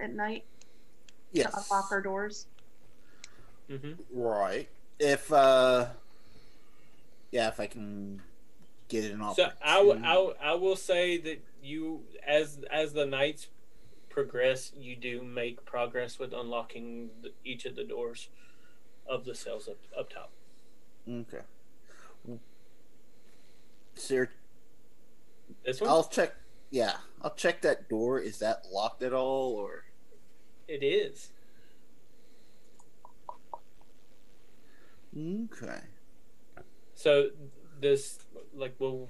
at night Yes. to unlock our doors? Right. If yeah, if I can get an So opportunity. I will say that you, as the nights progress, you do make progress with unlocking each of the doors of the cells up top. Okay. Sir, This one, I'll check. Yeah, I'll check that door. Is that locked at all, or? it is. Okay. So this, like, the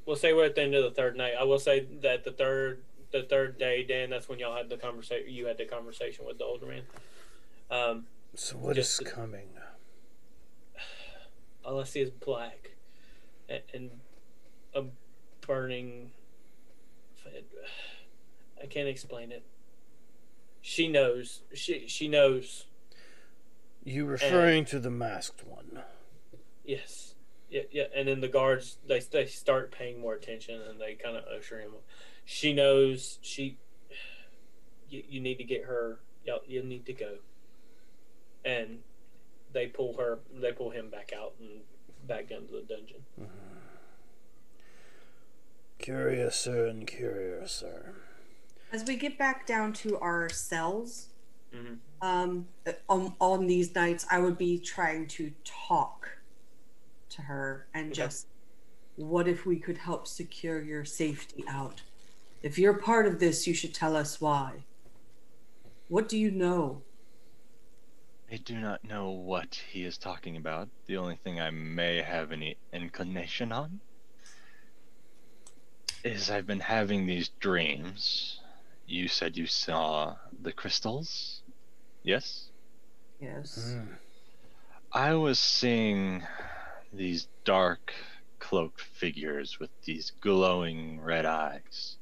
we'll say we're at the end of the third night. I will say that the third day, Dan, that's when y'all had the conversation. You had the conversation with the older man. So what is coming? All I see is black and a burning. I can't explain it. She knows. She knows. You referring to the masked one? Yes. Yeah. And then the guards they start paying more attention and they kind of usher him. She knows. You need to get her. You need to go. And they pull him back out and back into the dungeon. Curiouser and curiouser. As we get back down to our cells, on these nights, I would be trying to talk to her and just, what if we could help secure your safety out? If you're part of this, you should tell us why. What do you know? I do not know what he is talking about. The only thing I may have any inclination on is I've been having these dreams. You said you saw the crystals? Yes? Yes. I was seeing these dark cloaked figures with these glowing red eyes.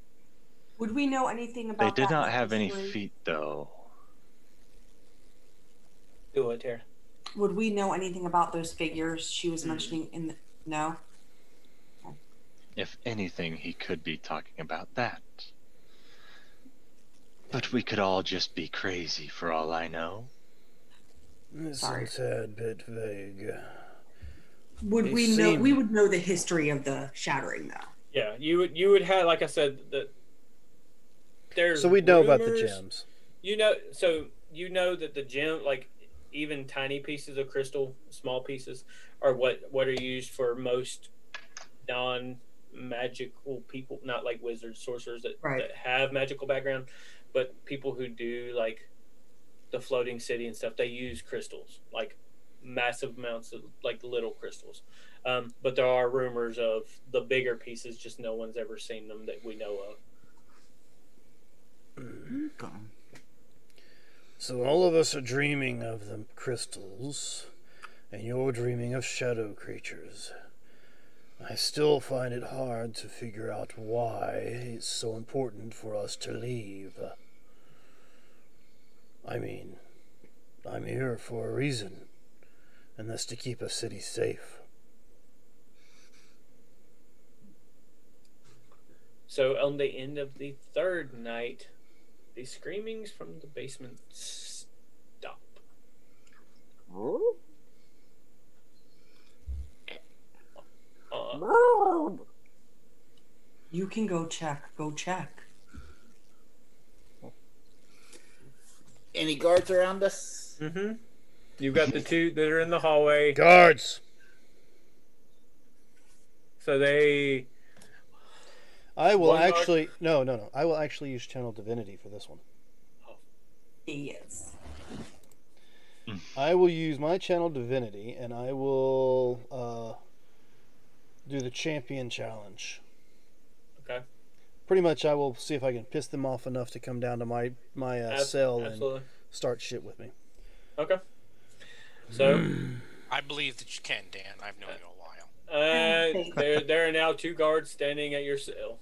Would we know anything about They did that not have any history? feet, though. Do it, Tara. Would we know anything about those figures she was mentioning in the... No? If anything, he could be talking about that. But we could all just be crazy for all I know. It's Sorry. a tad bit vague. Would we know? We would know the history of the shattering, though. Yeah, you would have, like I said, that there's So we know about the rumors. gems. You know that the gem, like even tiny pieces of crystal, small pieces, are what are used for most non-magical people, not like wizards, sorcerers that have magical background, but people who do like the floating city and stuff. They use crystals, like massive amounts of like little crystals. But there are rumors of the bigger pieces, just no one's ever seen them that we know of. So all of us are dreaming of the crystals, and you're dreaming of shadow creatures. I still find it hard to figure out why it's so important for us to leave. I mean, I'm here for a reason, and that's to keep a city safe. So on the end of the third night, the screamings from the basement stop. You can go check. Go check. Any guards around us? You've got the two that are in the hallway. Guards! So they... I will actually... No. I will actually use Channel Divinity for this one. Yes. I will use my Channel Divinity, and I will do the Champion Challenge. Okay. Pretty much, I will see if I can piss them off enough to come down to my cell and start shit with me. Okay. So... I believe that you can, Dan. I've known you a while. There are now two guards standing at your cell.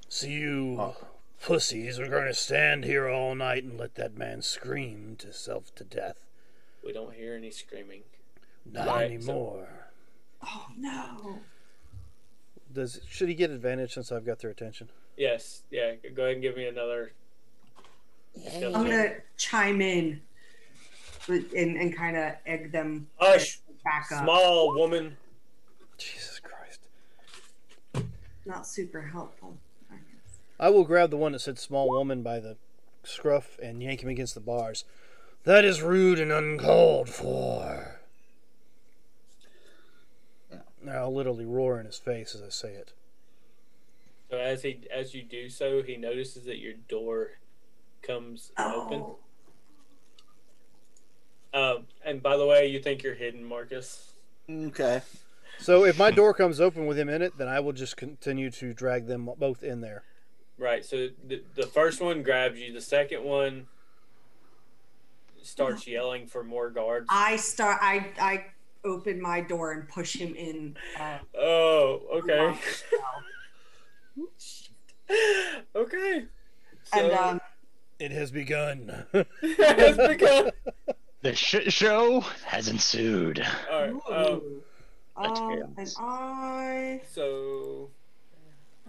So you pussies are going to stand here all night and let that man scream himself to death. We don't hear any screaming. Not anymore. Oh, no. Should he get advantage since I've got their attention? Yes. Yeah. Go ahead and give me another. I'm gonna chime in and kind of egg them Hush, back up. small woman. Jesus Christ. Not super helpful, I guess. I will grab the one that said small woman by the scruff and yank him against the bars. That is rude and uncalled for. Yeah. I'll literally roar in his face as I say it. So as you do so, he notices that your door comes open. And by the way, you think you're hidden, Marcus. Okay. So if my door comes open with him in it, then I will just continue to drag them both in there. Right. So the first one grabs you. The second one starts yelling for more guards. I open my door and push him in. Oh, okay. Okay. So, And It has begun. it has begun. The shit show has ensued. All right. ooh. And I So.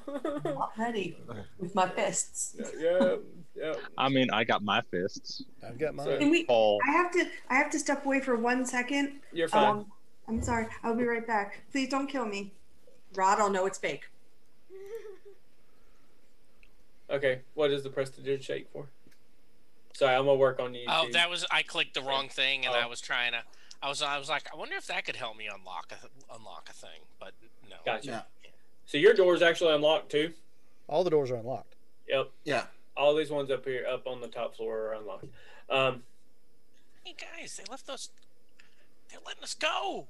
am not ready with my fists. Yeah. I mean, I got my fists. I've got mine. So- Can we? Paul. I have to step away for 1 second. You're fine. I'm sorry. I'll be right back. Please don't kill me. Rod, I'll know it's fake. Okay. What is the prestidigitation shake for? Sorry, I'm gonna work on you. Oh, too. that was I clicked the wrong thing, and Oh. I was trying to. I was like, I wonder if that could help me unlock a thing, but no. Gotcha. Yeah. So your door is actually unlocked too. All the doors are unlocked. Yep. Yeah. All these ones up here, up on the top floor, are unlocked. Hey guys, they left us. They're letting us go.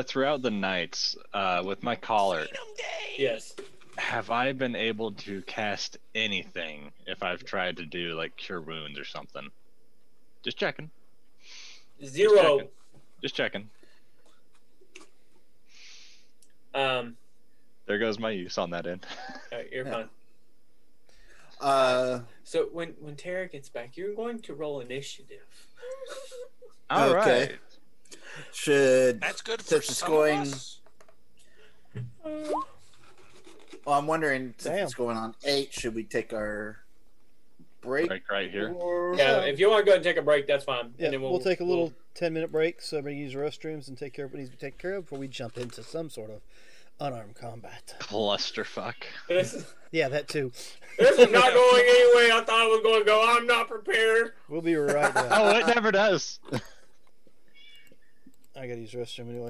Throughout the nights, with my collar, Freedom Day. Yes. have I been able to cast anything if I've tried to do like cure wounds or something? Just checking. 0. Just checking. There goes my use on that end. Alright, you're Yeah. fine. So when Tara gets back, you're going to roll initiative. All right. Okay. Should That's good for Since it's some going- of us. well, I'm wondering since Damn. it's going on 8, should we take our break? Like right here. Or... Yeah, if you want to go ahead and take a break, that's fine. Yeah, and then we'll take a little 10-minute break so everybody use the restrooms and take care of what needs to be taken care of before we jump into some sort of unarmed combat. Clusterfuck. This Yeah, that too. is not going any way I thought it was going to go. I'm not prepared. We'll be right back. Oh, it never does. I gotta use the restroom anyway.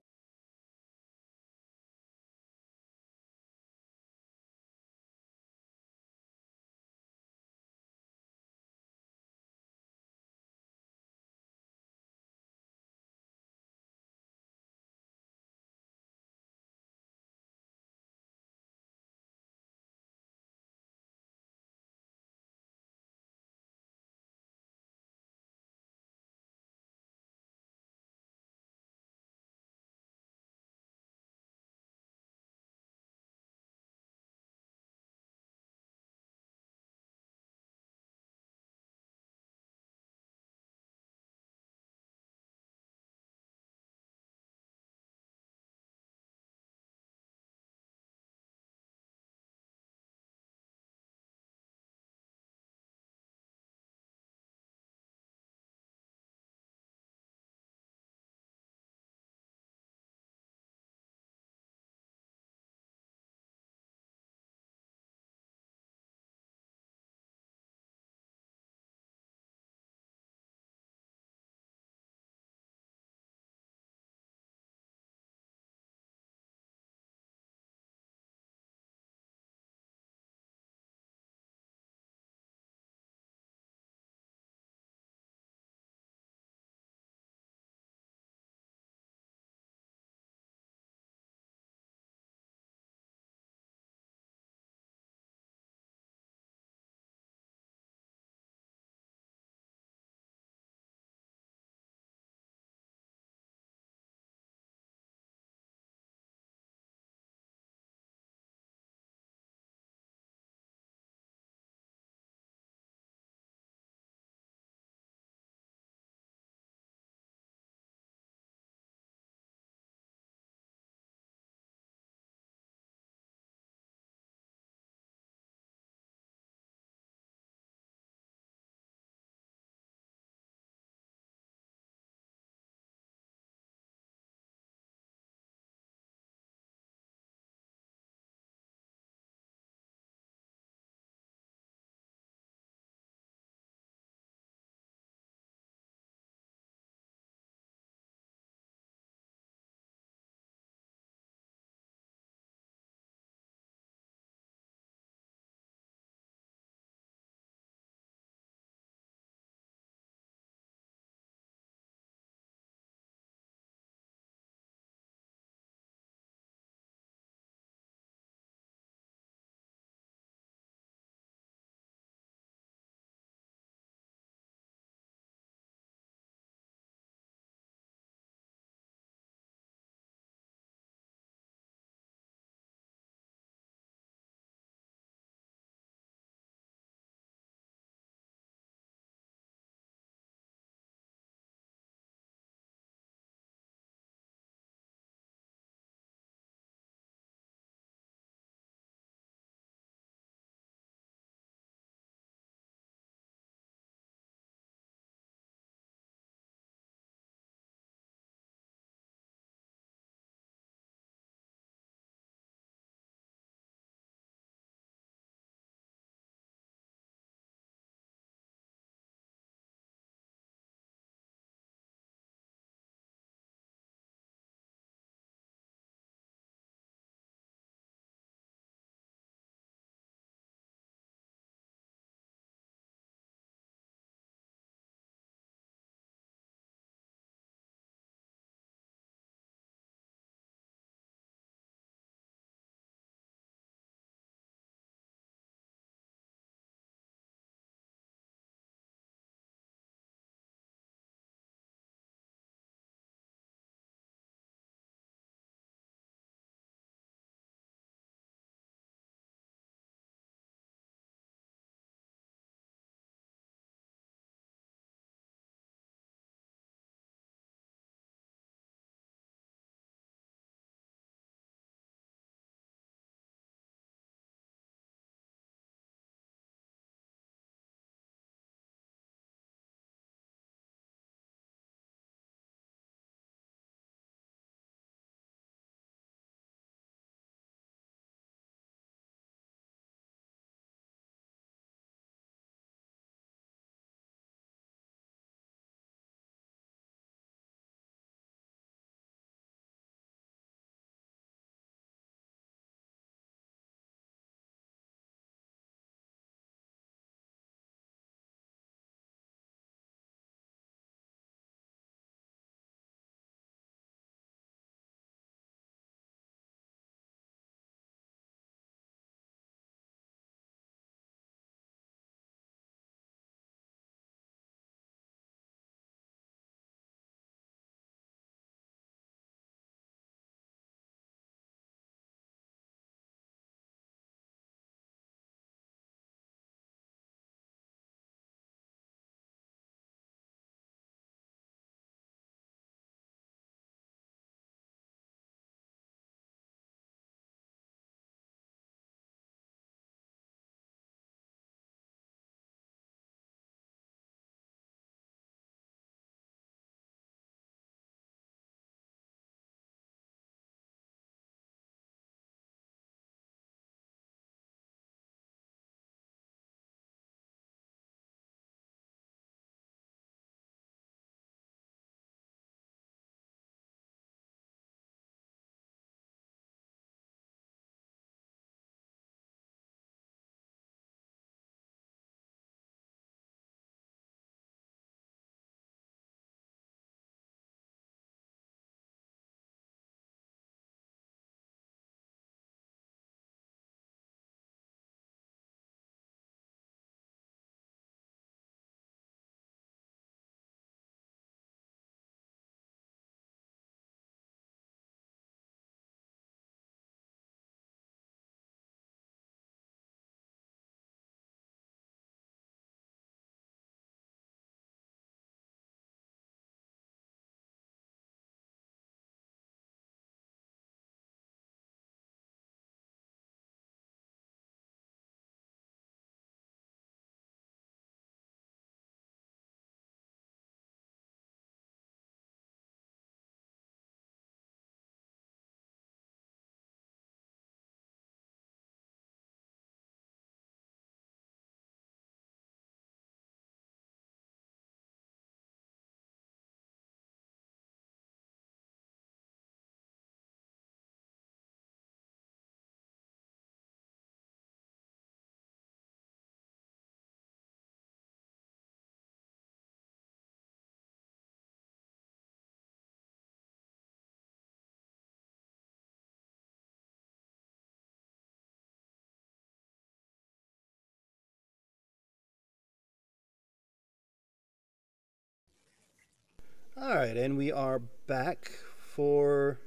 All right, and we are back for,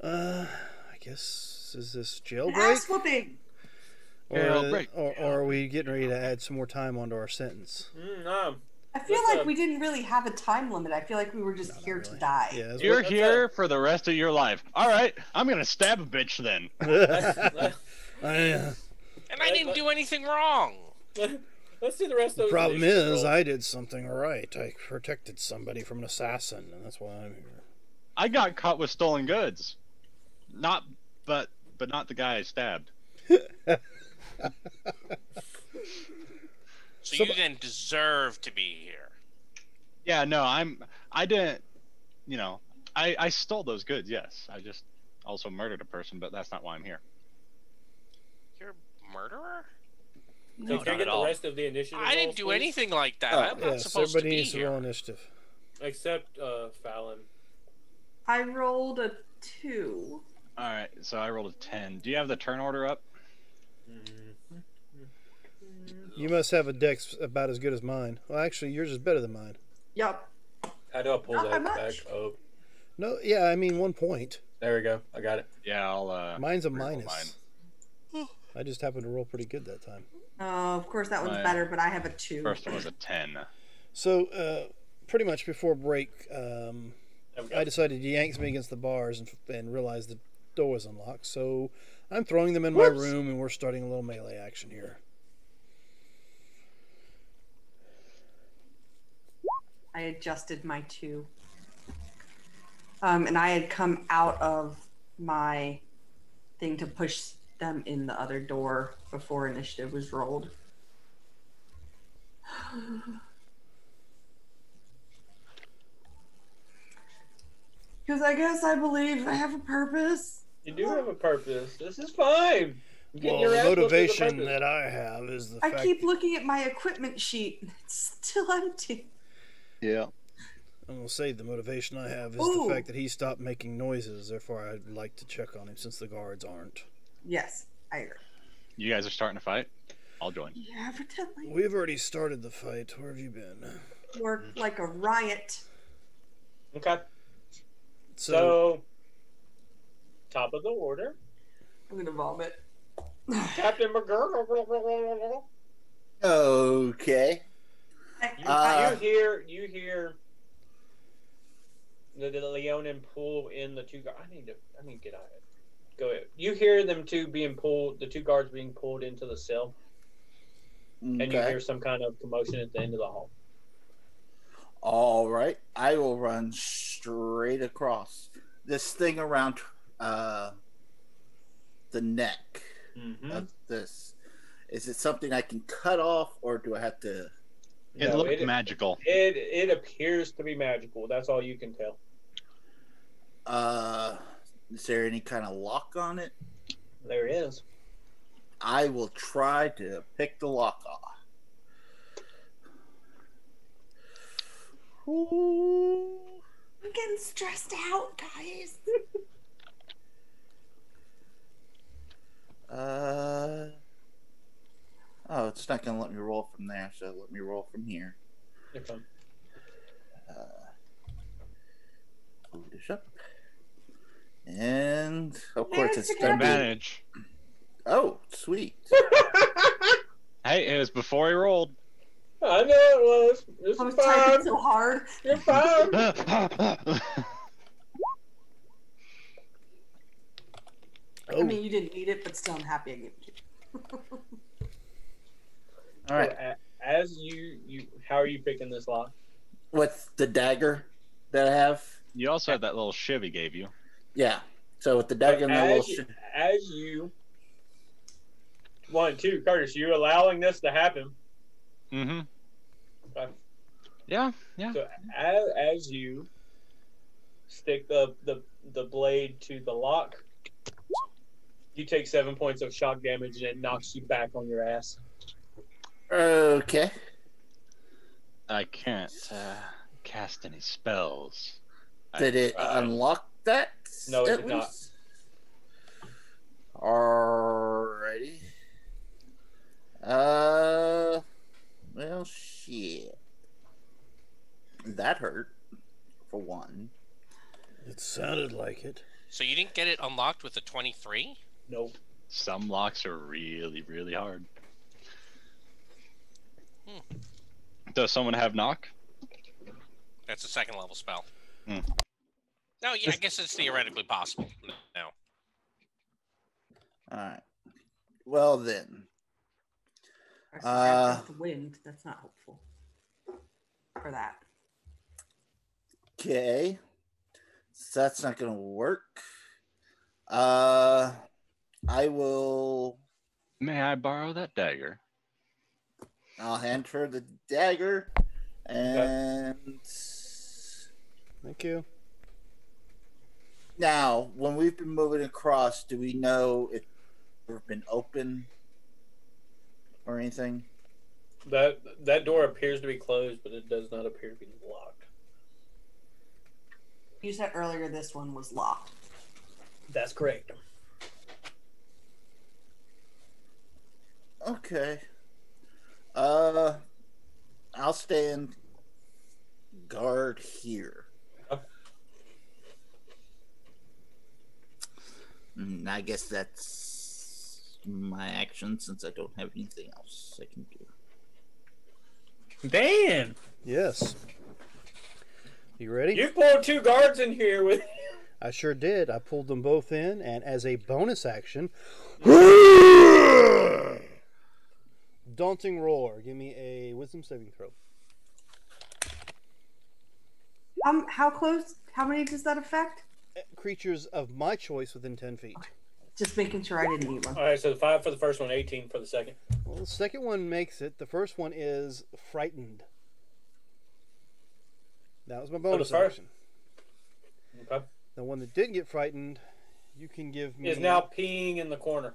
I guess, is this jailbreak? Ass whooping. Or are we getting ready to add some more time onto our sentence? No. I feel like we didn't really have a time limit. I feel like we were just here to die. Yeah, You're here for the rest of your life. All right, I'm gonna stab a bitch then. And I didn't do anything wrong. Let's do the rest of The the problem initiative is, rolls. I did something right. I protected somebody from an assassin, and that's why I'm here. I got caught with stolen goods. But not the guy I stabbed. So you then deserve to be here. Yeah, no, I didn't, I stole those goods, yes. I just also murdered a person, but that's not why I'm here. You're a murderer? No, not can I at get the all. rest of the initiative I didn't rolls, do please? anything like that. Oh, I'm not Yes, supposed to everybody be needs to roll here. initiative. Except Fallon. I rolled a 2. All right, so I rolled a 10. Do you have the turn order up? You must have a dex about as good as mine. Well, actually, yours is better than mine. Yup. How do I pull Not by that back much. up? No, yeah, I mean 1 point. There we go. I got it. Yeah, I'll. Mine's a reroll minus. I just happened to roll pretty good that time. Of course, that one's My better, but I have a 2. First one was a 10. So, pretty much before break, There we go. I decided to yank me against the bars and realized the door was unlocked. So I'm throwing them in my room, and we're starting a little melee action here. I adjusted my 2. And I had come out of my thing to push them in the other door before initiative was rolled. Because I guess I believe I have a purpose. You do have a purpose. This is fine. You're getting Well, your the ass whooped with a motivation purpose. that I have is the I fact keep looking at my equipment sheet. It's still empty. Yeah. I'm gonna say the motivation I have is Ooh. the fact that he stopped making noises. Therefore, I'd like to check on him since the guards aren't. Yes, I agree. You guys are starting to fight? I'll join. Yeah, evidently. We've already started the fight. Where have you been? Or like a riot. Okay. So, So, top of the order, I'm gonna vomit. Captain McGurk. Okay. You hear the Leonin pull in the two guards. I need to get out of it. Go ahead. You hear them two being pulled, the two guards being pulled into the cell, and you Okay. hear some kind of commotion at the end of the hall. All right. I will run straight across this thing around the neck Mm-hmm. of this. Is it something I can cut off, or do I have to? It looked magical. It appears to be magical. That's all you can tell. Is there any kind of lock on it? There it is. I will try to pick the lock off. Ooh. I'm getting stressed out, guys. Oh, it's not going to let me roll from there, so let me roll from here. You're fine. Move this up. And, of course, it's Yes, going to be... Advantage. Oh, sweet. Hey, it was before he rolled. I know it was. This I was is typing fine. so hard. You're fine. I mean, you didn't need it, but still, I'm happy I gave it to you. All right. So, as you, how are you picking this lock? With the dagger that I have? You also had that little shiv he gave you. Yeah. So with the dagger and the little... As you, 1, 2, Curtis, you allowing this to happen. Mm-hmm. Okay. Yeah. So as you stick the blade to the lock, you take 7 points of shock damage and it knocks you back on your ass. Okay. I can't cast any spells. Did it unlock that? No, it at did not. least? Alrighty. Well, shit. That hurt. Sounded like it. So you didn't get it unlocked with the 23? Nope. Some locks are really, really hard. Does someone have knock? That's a second level spell. Hmm. No, yeah, I guess it's theoretically possible. No. All right. Well then. I suspect the wind. That's not helpful for that. Okay. So that's not gonna work. I will. May I borrow that dagger? I'll hand her the dagger, and Thank you. now when we've been moving across, do we know if it's been open or anything? That door appears to be closed, but it does not appear to be locked. You said earlier this one was locked. That's correct. Okay. I'll stand guard here. I guess that's my action since I don't have anything else I can do. Dan, Yes. You ready? you pulled 2 guards in here with. I sure did. I pulled them both in, and as a bonus action, daunting roar. Give me a wisdom saving throw. How close? How many does that affect? Creatures of my choice within 10 feet. Just making sure I didn't eat one. All right, so 5 for the first one, 18 for the second. Well, the second one makes it. The first one is frightened. That was my bonus first? action. Okay. The one that didn't get frightened, you can give me. Is now peeing in the corner.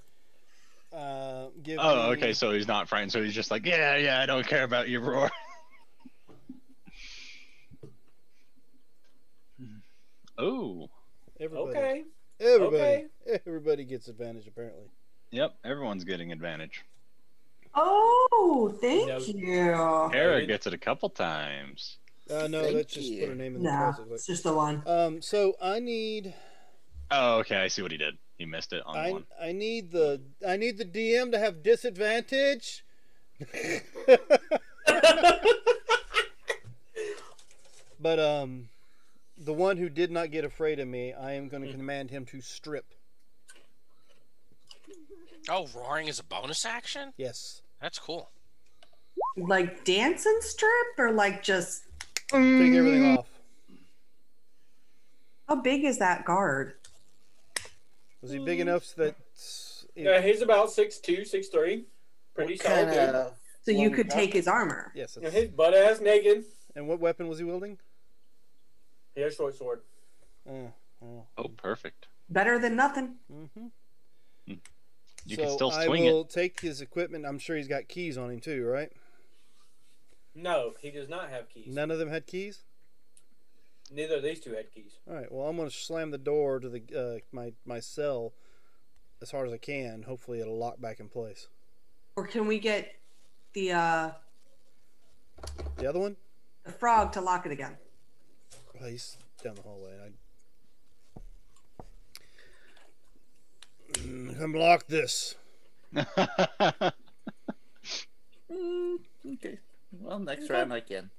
Give Oh, me- okay, so he's not frightened, so he's just like, yeah, I don't care about your roar. Oh, Everybody. Okay. Everybody. Everybody gets advantage apparently. yep, everyone's getting advantage. Oh, thank No. you. Hera gets it a couple times. No, Thank let's just you. put her name in the Nah, process. it's just the one. So I need Oh, okay, I see what he did. He missed it on one. I need the DM to have disadvantage. But the one who did not get afraid of me, I am going to command him to strip. Oh, roaring is a bonus action? Yes. That's cool. Like dance and strip, or like just Take everything off. how big is that guard? Was he big enough so that Yeah, he's about 6'2", 6'3". Pretty What solid kind dude. of So you one could got? take his armor. yes. You know, his butt ass naked. And what weapon was he wielding? He has a short sword. Oh, perfect. Better than nothing. Mm-hmm. You can still I swing will it. take his equipment. I'm sure he's got keys on him too, right? No, he does not have keys. None of them had keys. Neither of these two had keys. All right. Well, I'm going to slam the door to the my cell as hard as I can. Hopefully, it'll lock back in place. Or can we get the The other one? frog to lock it again? Well, he's down the hallway. Come lock this. Okay. Well, next round I can.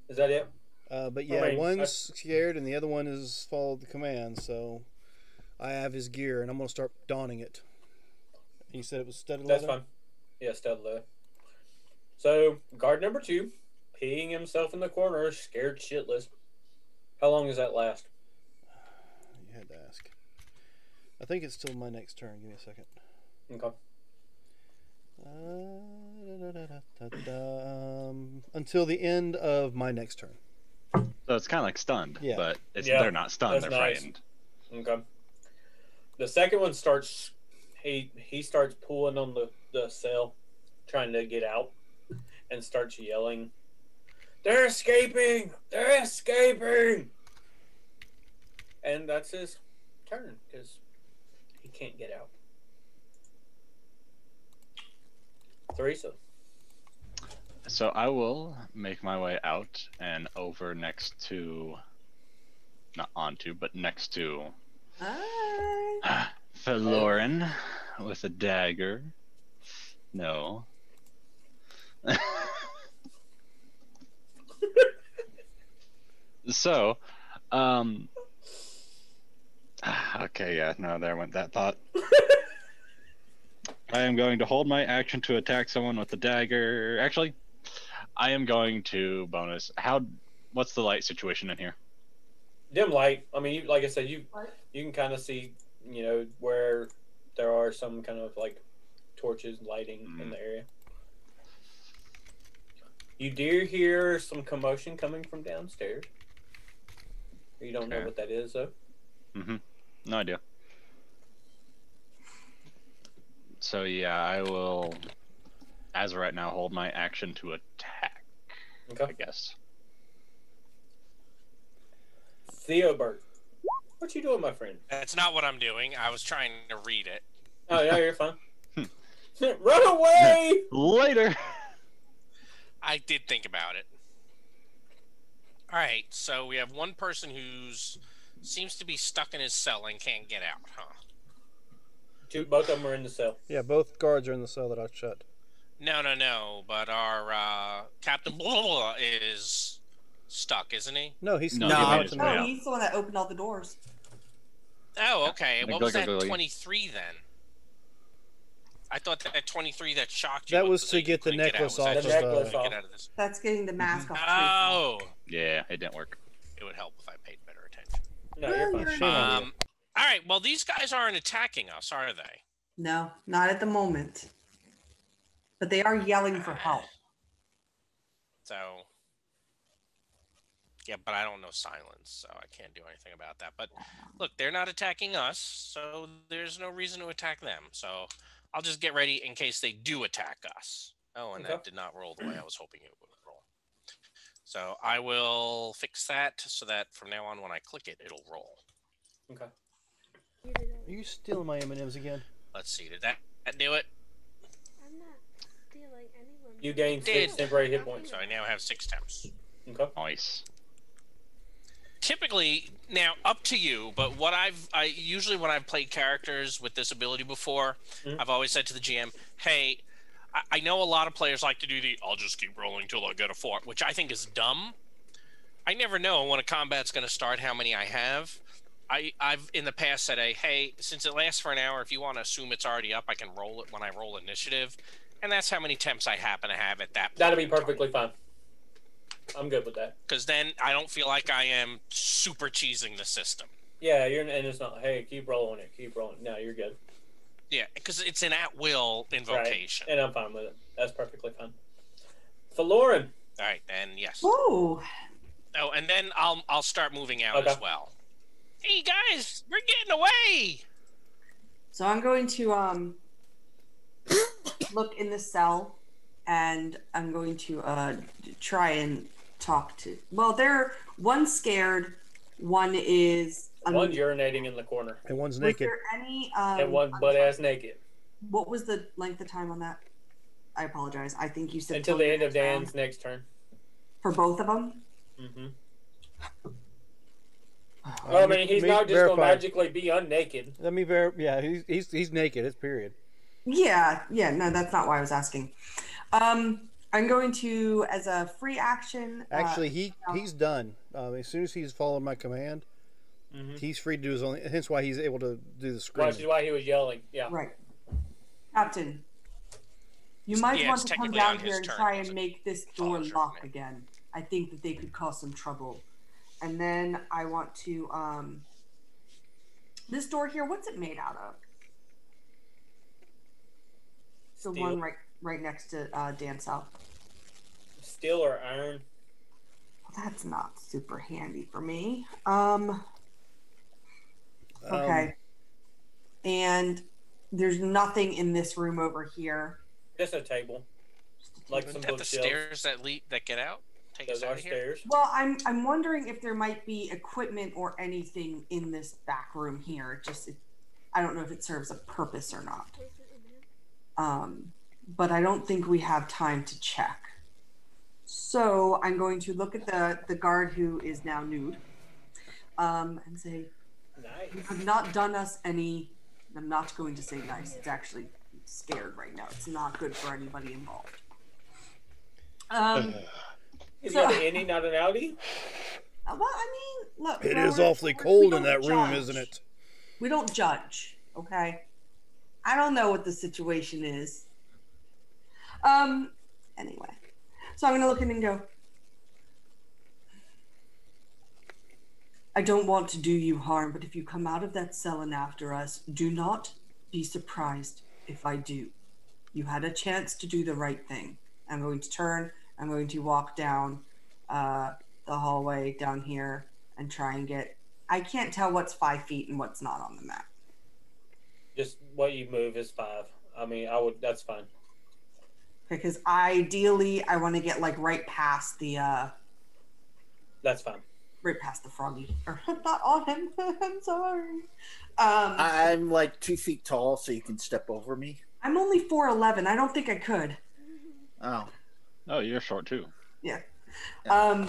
Is that it? But yeah, Alright, one's scared and the other one has followed the command. So I have his gear and I'm going to start donning it. You said it was studded That's leather? fine. Yeah, stud leather. So, guard number 2, peeing himself in the corner, scared shitless. How long does that last? You had to ask. I think it's still my next turn. Give me a second. Okay. Until the end of my next turn. So it's kind of like stunned, Yeah. but Yeah, they're not stunned, that's they're nice. frightened. Okay. The second one starts. He starts pulling on the cell, trying to get out, and starts yelling, "They're escaping! They're escaping!" And that's his turn because he can't get out. Teresa. So I will make my way out and over next to not onto, but next to Hi. Felorin with a dagger. No. So, okay, yeah, no, there went that thought. I am going to hold my action to attack someone with the dagger. Actually, I am going to bonus. What's the light situation in here? Dim light. I mean, like I said, you What? can kind of see, where there are some kind of like torches lighting in the area. You do hear some commotion coming from downstairs. You don't know Okay. what that is, though. No idea. So yeah, I will, as of right now, hold my action to attack. Okay. I guess. Theobert, what you doing, my friend? That's not what I'm doing. I was trying to read it. Oh, yeah, you're fine. Run away! Later. I did think about it. All right, so we have one person who's seems to be stuck in his cell and can't get out, huh? Both of them are in the cell. Yeah, both guards are in the cell that I shut. No. But our Captain Blah, blah, is stuck, isn't he? No, he's No, still he out made his to way me. Oh, out. he's the one that opened all the doors. Oh, okay. What was that Glugly. 23 then? I thought that 23 that shocked you. That up was so to you get the couldn't necklace out. off Was of that the- just necklace to off. get out of this? That's getting the mask off. Oh, Yeah, it didn't work. it would help if I paid better attention. No, you're fine. Shame on you. All right. Well, these guys aren't attacking us, are they? No, not at the moment. But they are yelling for help. So, yeah, but I don't know silence, so I can't do anything about that. But look, they're not attacking us, so there's no reason to attack them. So I'll just get ready in case they do attack us. Oh, and Okay. that did not roll the way I was hoping it would roll. So I will fix that so that from now on, when I click it, it'll roll. Okay. Are you stealing my M&Ms again? Let's see. Did that do it? I'm not stealing anyone. You gain 6 Did. temporary hit points. So I now have 6 temps. Okay. Nice. Typically, now up to you, but what I usually when I've played characters with this ability before, I've always said to the GM, hey, I know a lot of players like to do I'll just keep rolling till I get a 4, which I think is dumb. I never know when a combat's going to start how many I have. I've in the past said, hey, since it lasts for an hour, if you want to assume it's already up, I can roll it when I roll initiative. And that's how many temps I happen to have at that point. That'll be perfectly fine. I'm good with that. Because then I don't feel like I am super cheesing the system. Yeah, and it's not, hey, keep rolling it, keep rolling. No, you're good. Yeah, because it's an at-will invocation. Right. And I'm fine with it. That's perfectly fine. Felorin. All right, then yes. Ooh. Oh, and then I'll start moving out Okay. as well. Hey guys, we're getting away. So I'm going to look in the cell, and I'm going to try and talk to. Well, they're one's scared, one is. One's urinating in the corner. And one's Was naked. there any? And one's butt ass naked. What was the length of time on that? I apologize. I think you said Until the end of Dan's next turn. for both of them. Mm-hmm. Well, I mean, he's not just going to magically be unnaked. Let me yeah, he's naked. It's period. Yeah. No, that's not why I was asking. I'm going to, as a free action. Actually, he's done. As soon as he's followed my command, he's free to do his own. Hence why he's able to do the screaming. Which is why he was yelling. Yeah. Right. Captain, you might Yeah, want it's to come technically down on here his and turn, try wasn't and it? make this It's door all your lock turn. again. I think that they could cause some trouble. And then I want to, this door here, what's it made out of? The Steel. one right next to Dan's cell. Steel or iron? Well, that's not super handy for me. Okay. And there's nothing in this room over here. Just a table. Like some Isn't that the bookshelves. stairs that get out? Take Those us out are of here. stairs. Well, I'm wondering if there might be equipment or anything in this back room here. I don't know if it serves a purpose or not. But I don't think we have time to check. So I'm going to look at the guard who is now nude. and say, "You have Nice. not done us any." I'm not going to say nice. It's actually scared right now. It's not good for anybody involved. Is So- that an innie, not an outie? Well, I mean, look. It well, is we're- awfully we cold in don't that room, judge. isn't it? We don't judge, okay? I don't know what the situation is. Anyway. So I'm gonna look in and go, I don't want to do you harm, but if you come out of that cell and after us, do not be surprised if I do. You had a chance to do the right thing. I'm going to turn, I'm going to walk down the hallway down here and try and get, I can't tell what's 5 feet and what's not on the map. Just what you move is 5. I mean, that's fine. Because ideally I want to get like right past the That's fine. right past the froggy. Or not on him. I'm sorry. I'm like 2 feet tall, so you can step over me. I'm only 4'11". I don't think I could. Oh. Oh, you're short too. Yeah. Yeah.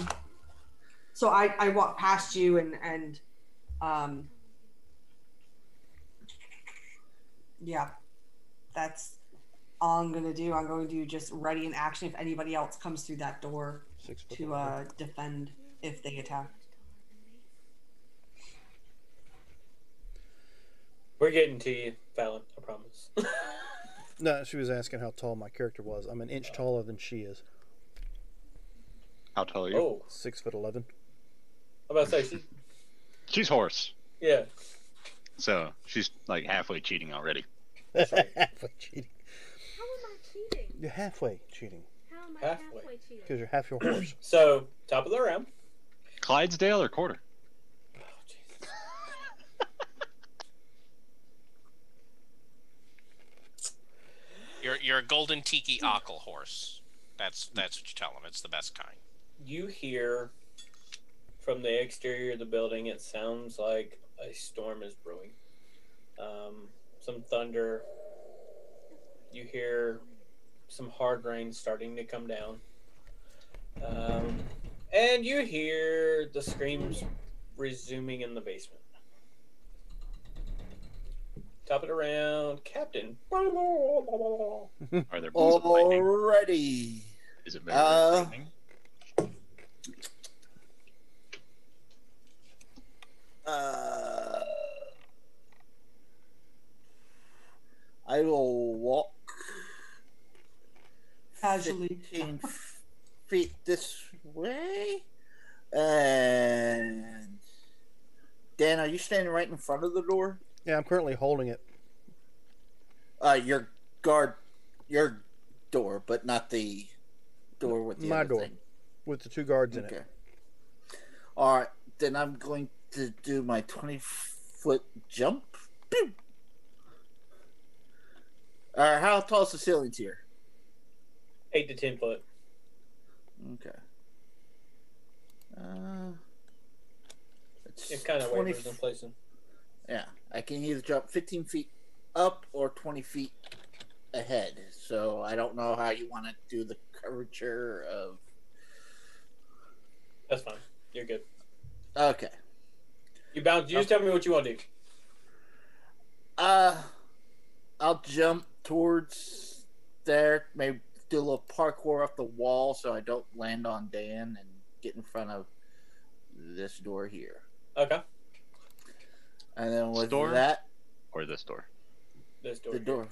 So I walk past you and yeah, that's all I'm gonna do. I'm going to just ready in action if anybody else comes through that door 6 foot. to defend if they attack. We're getting to you, Fallon. I promise. No, she was asking how tall my character was. I'm an inch taller than she is. How tall are you? Oh, 6'11". I'm about to say, She's horse, yeah. so she's like halfway cheating already. That's right. Halfway cheating. How am I cheating? You're halfway cheating How am I Halfway. halfway cheating? because you're half your horse. So, top of the round. Clydesdale or quarter? Oh, Jesus. You're a golden tiki ockle horse. That's what you tell them. It's the best kind. You hear from the exterior of the building, it sounds like a storm is brewing. Some thunder. You hear some hard rain starting to come down. And you hear the screams resuming in the basement. Top of the round, Captain. Are there balls of lightning? Alrighty. Is it very lightning? I will walk Casually. 15 feet this way. And Dan, are you standing right in front of the door? Yeah, I'm currently holding it. Your door, but not the door with the My other door. thing. With the 2 guards in Okay. it. All right, then I'm going to do my 20-foot jump. Boom. How tall is the ceilings here? 8 to 10 foot. Okay. It kind of 20 wavers in places. Yeah, I can either jump 15 feet up or 20 feet ahead. So I don't know how you want to do the curvature of. That's fine. You're good. Okay. You just tell me what you want to do. I'll jump towards there. Maybe do a little parkour off the wall so I don't land on Dan and get in front of this door here. Okay. And then with Store? that, Or this door? This door. the door.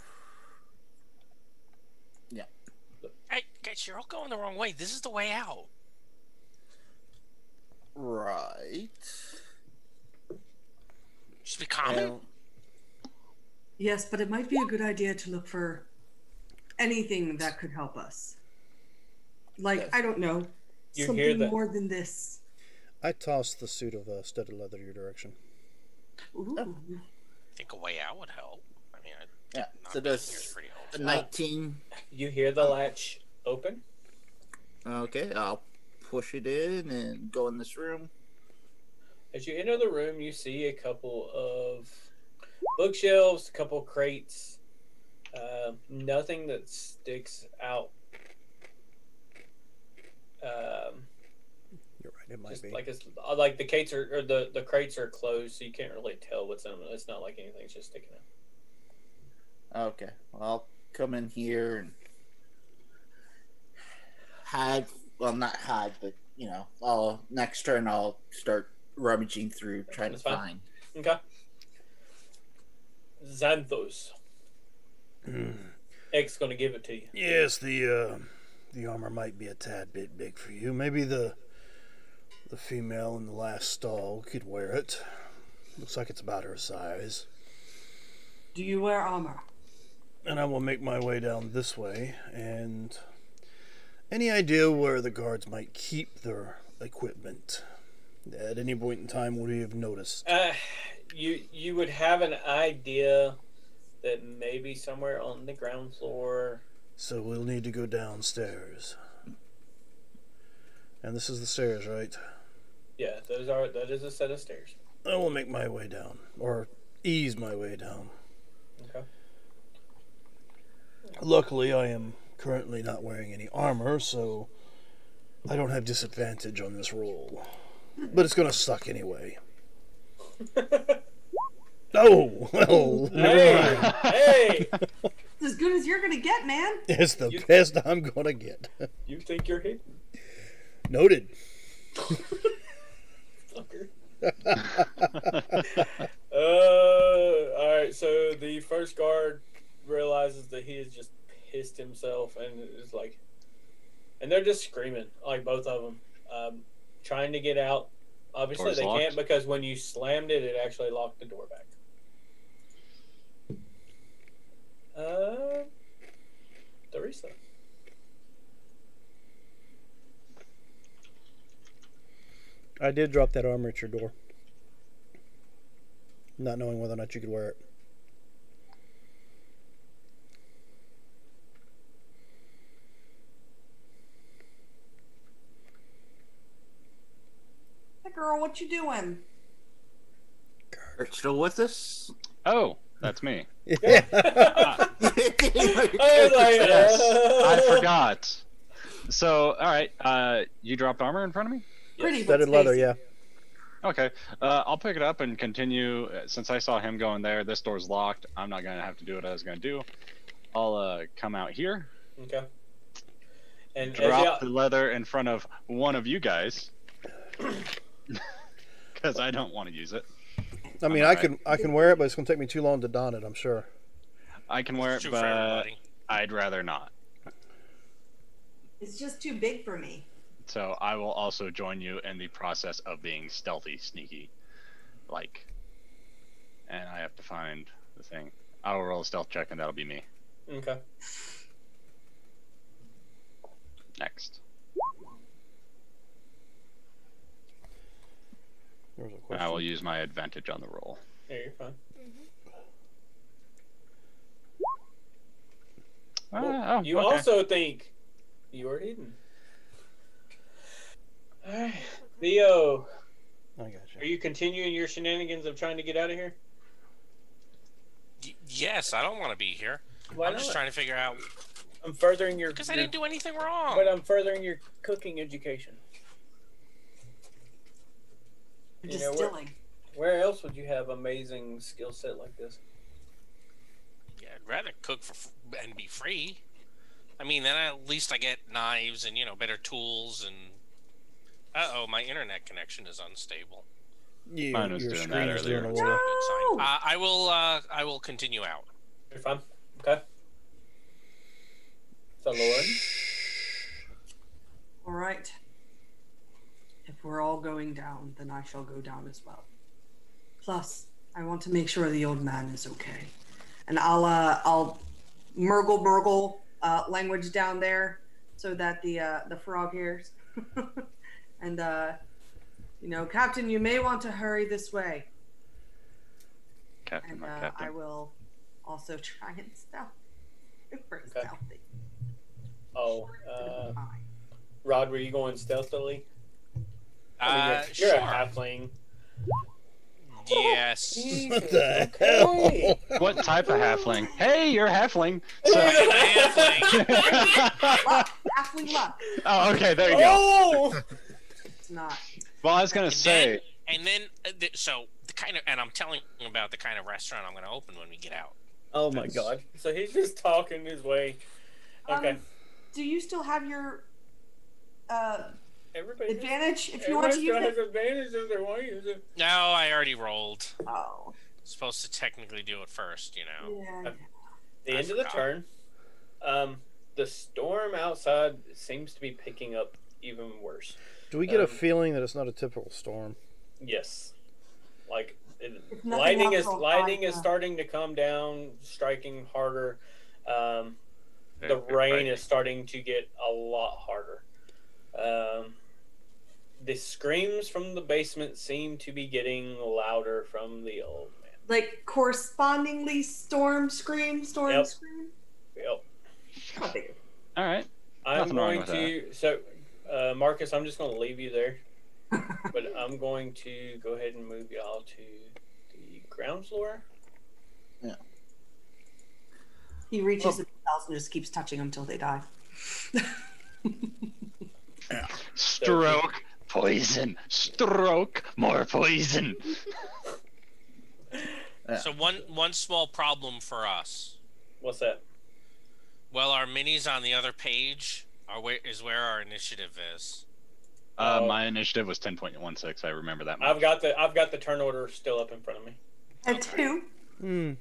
Hey, guys, you're all going the wrong way. This is the way out. Right. Just be calm. And Yes, but it might be a good idea to look for anything that could help us. Like, Yes. I don't know, You hear something that? more than this. I tossed the suit of studded leather your direction. Ooh. I think a way out would help. I mean, Yeah, not so being does here is pretty a helpful. 19. You hear the latch open. Okay, I'll push it in and go in this room. As you enter the room, you see a couple of bookshelves, a couple crates. Nothing that sticks out. You're right. It might Just be. like it's like the crates are or the crates are closed, so you can't really tell what's in them. It's not like anything's just sticking out. Okay, well, I'll come in here and hide. Well, not hide, but I'll next turn I'll start rummaging through, trying That's to fine. find. Okay. Xanthos. X gonna give it to you. Yes, the armor might be a tad bit big for you. Maybe the female in the last stall could wear it. Looks like it's about her size. Do you wear armor? And I will make my way down this way. And any idea where the guards might keep their equipment? At any point in time, would you have noticed? You would have an idea that maybe somewhere on the ground floor. So we'll need to go downstairs. And this is the stairs, right? Yeah, that is a set of stairs. I will make my way down, or ease my way down. Okay. Luckily, I am currently not wearing any armor, so I don't have disadvantage on this roll. But it's gonna suck anyway. Oh, well, never mind. Hey! It's as good as you're gonna get, man. It's the best I'm gonna get. You think you're hidden? Noted. Fucker. Alright, so the first guard realizes that he has just pissed himself and is like, and they're just screaming, like both of them, trying to get out. Obviously, Door's they locked. can't because when you slammed it, it actually locked the door back. Teresa. I did drop that armor at your door. Not knowing whether or not you could wear it. Hey, girl, what you doing? Are you still with us? Oh, that's me. Yeah. I was like, Yes, I forgot. So, all right, you dropped armor in front of me? Pretty Studded but leather, spacey. yeah. Okay, I'll pick it up and continue. Since I saw him going there, this door's locked. I'm not gonna have to do what I was gonna do. I'll come out here, okay. And drop the leather in front of one of you guys, because I don't want to use it. I mean, I can wear it, but it's gonna take me too long to don it, I'm sure. I can wear it, True for but everybody. I'd rather not. It's just too big for me. So I will also join you in the process of being stealthy, sneaky, and I have to find the thing. I will roll a stealth check, and that'll be me. okay. Next. There was a I question. will use my advantage on the roll. Yeah, you're fine. Oh, You okay. also think you are hidden. Alright. Theo, I got are you. you continuing your shenanigans of trying to get out of here? Yes, I don't want to be here. Why I'm just not? trying to figure out I'm furthering your because I your- didn't do anything wrong. but I'm furthering your cooking education. You're You know, distilling. Where else would you have amazing skill set like this? Yeah, I'd rather cook and be free. I mean, then at least I get knives and better tools and. My internet connection is unstable. Mine was Your doing that screen's doing earlier. a That's little. not a good No! sign. I will continue out. You're fine. Okay. So Lord. All right. If we're all going down, then I shall go down as well. Plus, I want to make sure the old man is okay. And I'll murgle language down there so that the frog hears. And Captain, you may want to hurry this way. Captain, And my captain. I will also try and stealth. Super Okay. stealthy. Oh, It'll be fine. Rod, were you going stealthily? I mean, you're Sure. a halfling. Yes. What the Okay. hell? What type of halfling? Hey, you're a halfling. So... Luck, halfling luck. oh, okay, there you go. Oh! It's not. Well, I was gonna And say. then so the kind of, and I'm telling you about the kind of restaurant I'm going to open when we get out. Oh my god! So he's just talking his way. Okay. Do you still have your Everybody advantage if you want to use has it? advantage if they want to use it. No, I already rolled. Oh. Supposed to technically do it first, you know. Yeah. The end of the turn. The storm outside seems to be picking up even worse. Do we get a feeling that it's not a typical storm? Yes. Like nothing lightning else is starting to come down, striking harder. The It's rain frightening. is starting to get a lot harder. The screams from the basement seem to be getting louder from the old man. Like correspondingly storm scream. Yep. Not big. All right. I'm Nothing wrong going with to so Marcus, I'm just going to leave you there. But I'm going to go ahead and move y'all to the ground floor. He reaches the cells and just keeps touching them until they die. Stroke, poison. Stroke, more poison. So one small problem for us. What's that? Well, our minis on the other page is where our initiative is. My initiative was 10.16. I remember that much. I've got the turn order still up in front of me. At 2.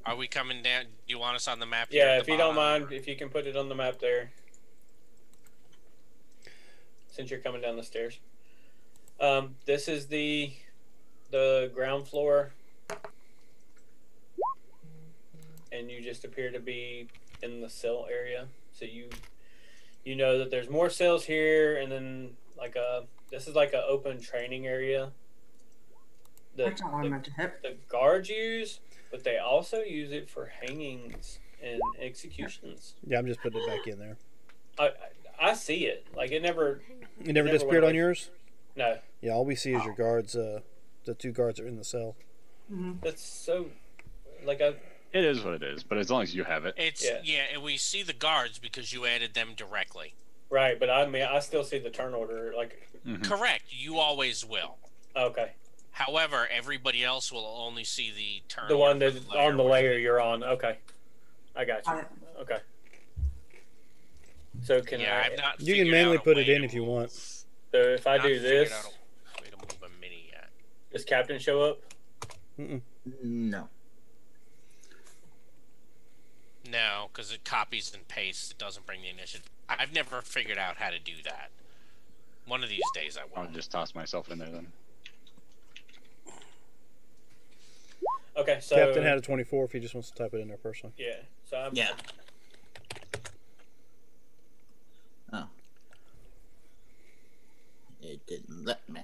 Are we coming down? Do you want us on the map? Yeah, if you don't mind, if you can put it on the map there. Since you're coming down the stairs. This is the ground floor. And you just appear to be in the cell area. So you know that there's more cells here, and then this is like an open training area. That's not what I meant to hit. The guards use, but they also use it for hangings and executions. Yeah, I'm just putting it back in there. I see it. Like it never. It never disappeared on yours? No. Yeah, all we see is your guards. The 2 guards are in the cell. That's so. It is what it is, but as long as you have it. And we see the guards because you added them directly. Right, but I still see the turn order. Correct. You always will. Okay. However, everybody else will only see the turn. The one order that's for the on the layer. layer you're on. Okay. I got you. Okay. So can I've not You can figured manually out a put way it in to if you move- want. So if I not do figured this, out a way to move a mini yet. does Captain show up? No. No, because it copies and pastes. It doesn't bring the initiative. I've never figured out how to do that. One of these days I will. I'll just toss myself in there then. Okay, so Captain had a 24 if he just wants to type it in there personally. yeah. So I'm Yeah. Oh. It didn't let me.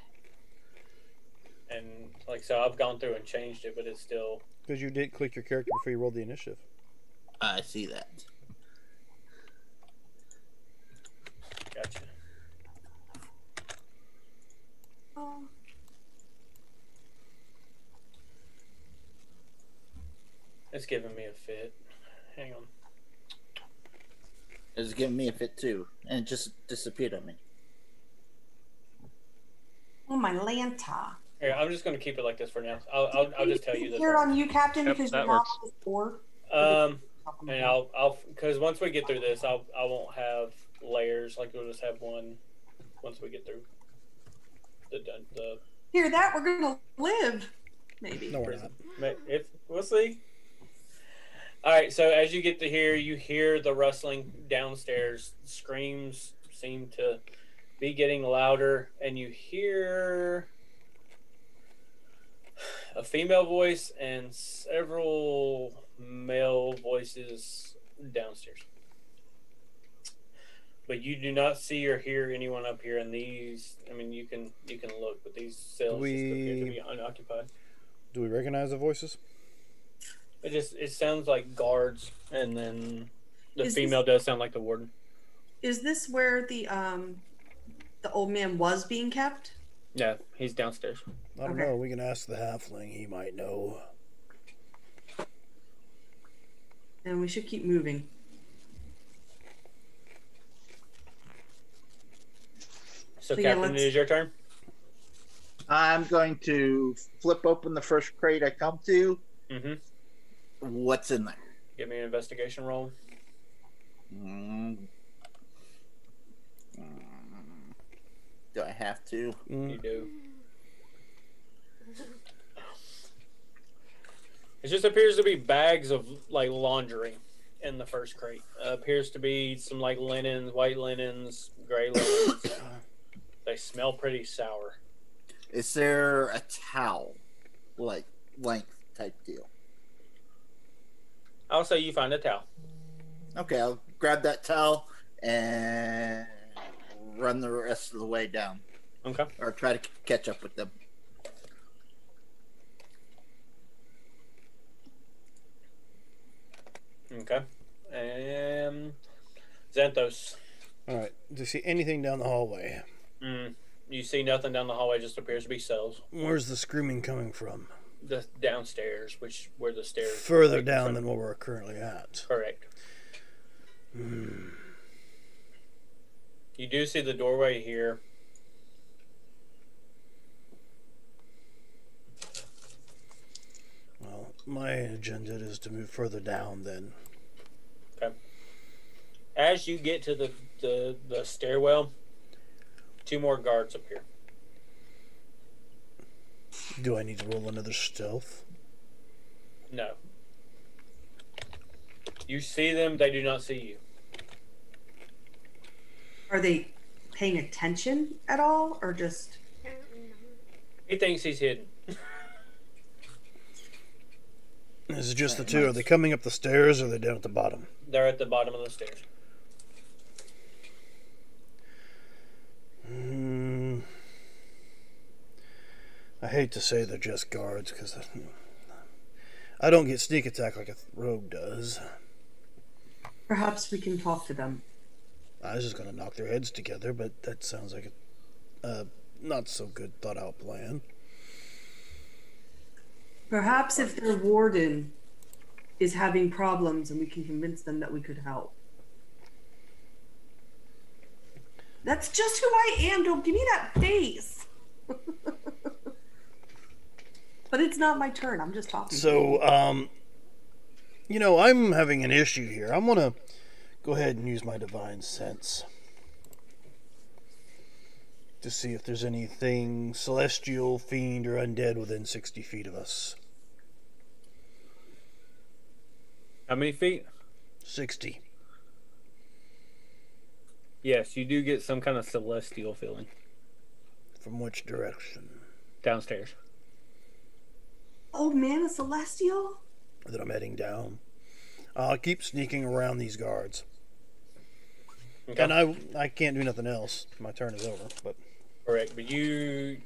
and so I've gone through and changed it, but it's still Because you did click your character before you rolled the initiative. I see that. gotcha. Oh. It's giving me a fit. Hang on. It was giving me a fit too, and it just disappeared on me. Oh, my Lanta. Here, I'm just going to keep it like this for now. I'll just tell you this. Here on you, Captain, Yep, because that you're not works. on the board. And I'll because once we get through this, I won't have layers. Like we'll just have one. Once we get through the Hear that? We're gonna live. Maybe. No, we're not. if we'll see. All right. So as you get to here, you hear the rustling downstairs. Screams seem to be getting louder, and you hear a female voice and several male voices downstairs. But you do not see or hear anyone up here in these. I mean, you can look, but these cells just appear to be unoccupied. Do we recognize the voices? It sounds like guards, and then the Is female does sound like the warden. Is this where the old man was being kept? Yeah, he's downstairs. I don't Okay. know. We can ask the halfling. He might know. And we should keep moving. So, So, yeah, Captain, let's- it is your turn. I'm going to flip open the first crate I come to. Mm-hmm. What's in there? Give me an investigation roll. Mm. Do I have to? You do. It just appears to be bags of like laundry in the first crate. Appears to be some like linens, white linens, gray linens. They smell pretty sour. Is there a towel, like length type deal? I'll say you find a towel. Okay, I'll grab that towel and run the rest of the way down. Okay. Or try to catch up with them. Okay. And Xanthos. All right. Do you see anything down the hallway? You see nothing down the hallway. Just appears to be cells. Where's the screaming coming from? The downstairs, where the stairs. Further down than where we're currently at. Correct. You do see the doorway here. Well, my agenda is to move further down then. Okay. As you get to the stairwell, 2 more guards appear. Do I need to roll another stealth? No. You see them, they do not see you. Are they paying attention at all, or just? He thinks he's hidden. Is it just the two? Are they coming up the stairs or are they down at the bottom? They're at the bottom of the stairs. I hate to say they're just guards because I don't get sneak attack like a rogue does. Perhaps we can talk to them. I was just going to knock their heads together, but that sounds like a not so good thought out plan. Perhaps if their warden is having problems and we can convince them that we could help. That's just who I am. Don't give me that face. But it's not my turn. I'm just talking. So, I'm having an issue here. I'm going to go ahead and use my divine sense to see if there's anything celestial, fiend, or undead within 60 feet of us. How many feet? 60. Yes, you do get some kind of celestial feeling. From which direction? Downstairs. Oh man, a celestial? That I'm heading down. I'll keep sneaking around these guards. Okay. And I can't do nothing else. My turn is over. But correct, but you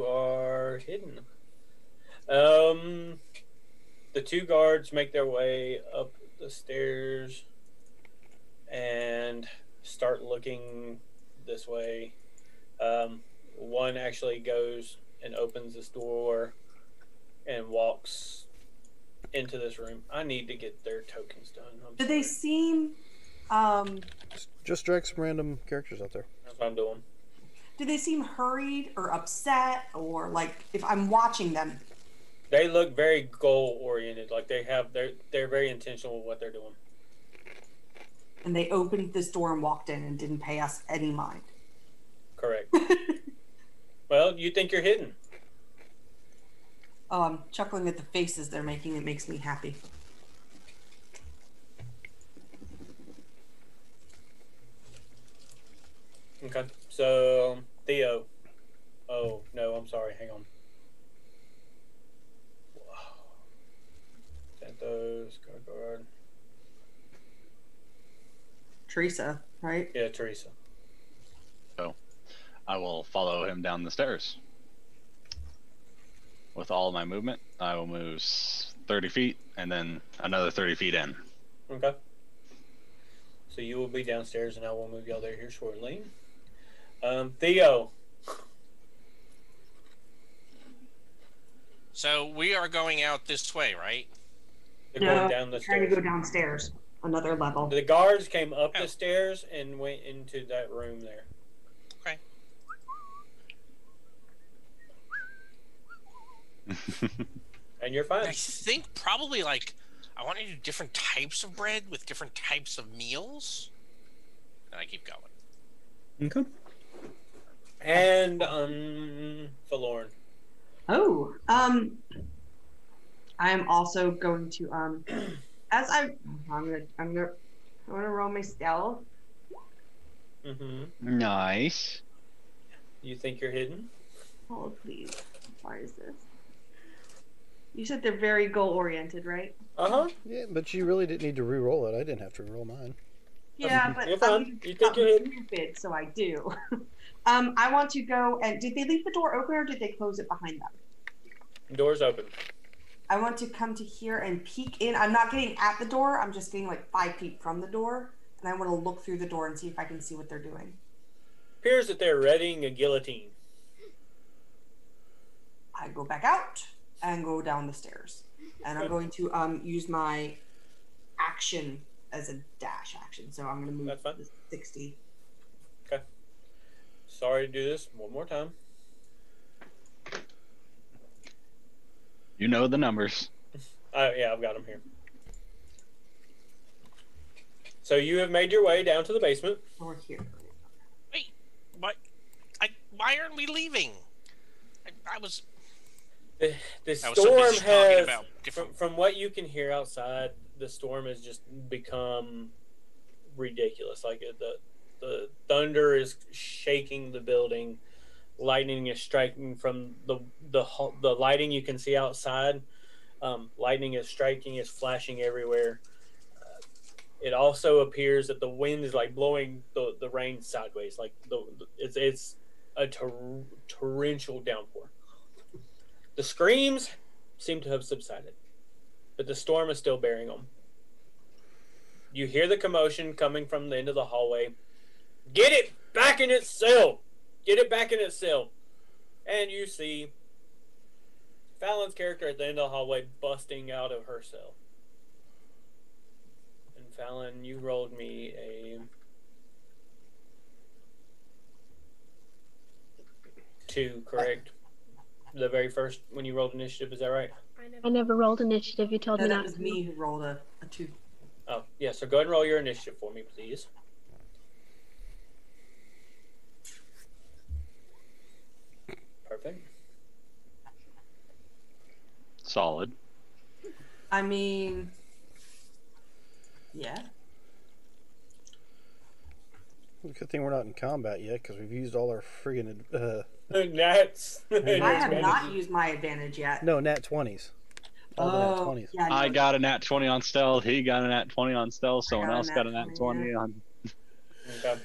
are hidden. The 2 guards make their way up the stairs and start looking this way. One actually goes and opens this door and walks into this room. I need to get their tokens done. Do they seem just drag some random characters out there. That's what I'm doing. do they seem hurried or upset, or like if I'm watching them? They look very goal oriented. Like they're very intentional with what they're doing. And they opened this door and walked in and didn't pay us any mind. Correct. Well, you think you're hidden. Chuckling at the faces they're making, it makes me happy. Okay, so Theo. Oh no, I'm sorry. Hang on. Santos, guard. Teresa, right? Yeah, Teresa. So I will follow him down the stairs. With all my movement, I will move 30 feet and then another 30 feet in. Okay. So you will be downstairs, and I will move y'all there here shortly. Theo. So we are going out this way, right? They're going down the trying to stairs. go downstairs, another level. The guards came up Oh. the stairs and went into that room there. Okay. And you're fine. I think probably like I want to do different types of bread with different types of meals. And I keep going. Okay. And Forlorn. Oh, I'm also going to as I'm gonna roll my stealth. Mm-hmm. Nice. You think you're hidden? Oh please, why is this? You said they're very goal oriented, right? Uh-huh. Yeah, but you really didn't need to re-roll it. I didn't have to re-roll mine. Yeah, but You're fine. You think you're hidden? stupid, so I do. I want to go and did they leave the door open or did they close it behind them? Door's open. I want to come to here and peek in. I'm not getting at the door. I'm just getting like 5 feet from the door, and I want to look through the door and see if I can see what they're doing. Appears that they're readying a guillotine. I go back out and go down the stairs, and I'm going to use my action as a dash action. So I'm going to move That's fine. 60. Okay. Sorry to do this one more time. You know the numbers. Yeah, I've got them here. So you have made your way down to the basement. Or here. Wait, what? Why aren't we leaving? I was. The I was so storm busy talking has, about different. from what you can hear outside, the storm has just become ridiculous. Like the thunder is shaking the building, lightning is striking from the lighting you can see outside. Lightning is striking, is flashing everywhere. It also appears that the wind is like blowing the rain sideways, like it's a torrential downpour. The screams seem to have subsided, but the storm is still bearing on. You hear the commotion coming from the end of the hallway. Get it back in its cell! Get it back in its cell! And you see Fallon's character at the end of the hallway busting out of her cell. And Fallon, you rolled me a 2, correct? The very first, when you rolled initiative, is that right? I never rolled initiative. You told No, me that not was to. me who rolled a 2. Oh, yeah, so go ahead and roll your initiative for me, please. Perfect. Solid. I mean, yeah. Good thing we're not in combat yet, because we've used all our friggin' Nats. I have not used my advantage yet. no, nat 20s. All the nat 20s. Yeah, no, I got a nat 20 on stealth. He got a nat 20 on stealth. Someone got a else nat got a nat 20, 20 on. Okay.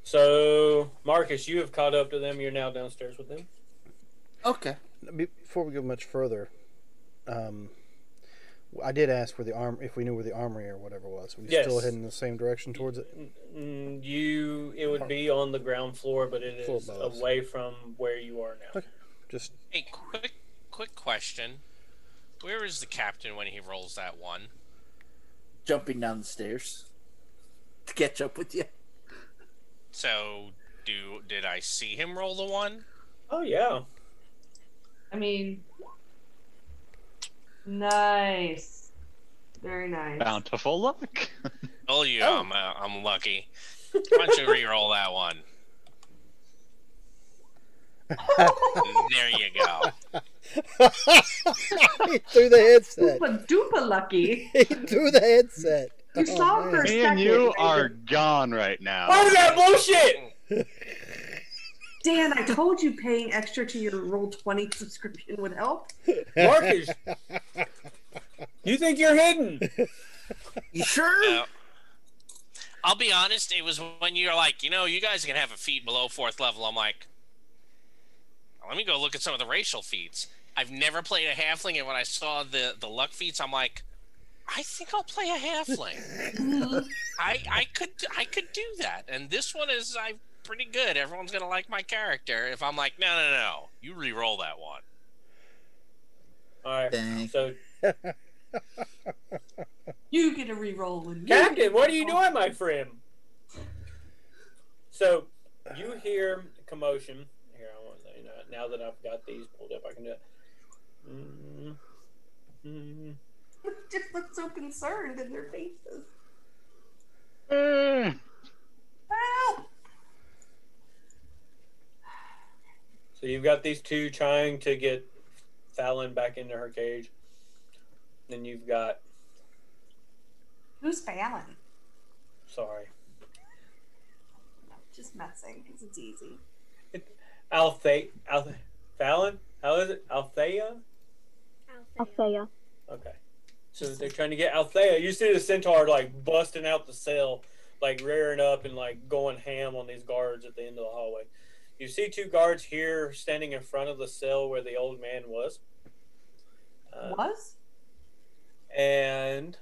So, Marcus, you have caught up to them. You're now downstairs with them. Okay. Before we go much further, I did ask where if we knew where the armory or whatever was. We Yes. still heading in the same direction towards it? It would be on the ground floor, but it Floor is above. away from where you are now. Okay. Just Hey, quick question. Where is the captain when he rolls that one? Jumping down the stairs to catch up with you. So, did I see him roll the one? Oh, yeah. I mean, nice. Very nice. Bountiful luck. Told you Oh. I'm lucky. Why don't you re-roll that one? There you go. he threw the headset. Dupa lucky. He threw the headset. You saw man. for a Me second. and you right? are gone right now. What is that bullshit? Dan, I told you paying extra to your Roll20 subscription would help. Marcus, you think you're hidden? You sure? Yeah. I'll be honest, it was when you're like, you guys are going to have a feat below 4th level. I'm like, let me go look at some of the racial feats. I've never played a halfling, and when I saw the luck feats, I'm like, I think I'll play a halfling. I could do that. And this one is pretty good. Everyone's going to like my character. If I'm like, no, you re-roll that one. All right. Dang. So, You get a reroll when you Captain, what are you doing, my friend? So, you hear commotion. Here, I want now that I've got these pulled up, I can do it. Just look so concerned in their faces. Help! So you've got these two trying to get Fallon back into her cage. Then you've got... Who's Fallon? Sorry. Just messing, because it's easy. Fallon? How is it? Althea? Althea. Okay. So they're trying to get Althea. You see the centaur like busting out the cell, like rearing up and like going ham on these guards at the end of the hallway. You see two guards here standing in front of the cell where the old man was. And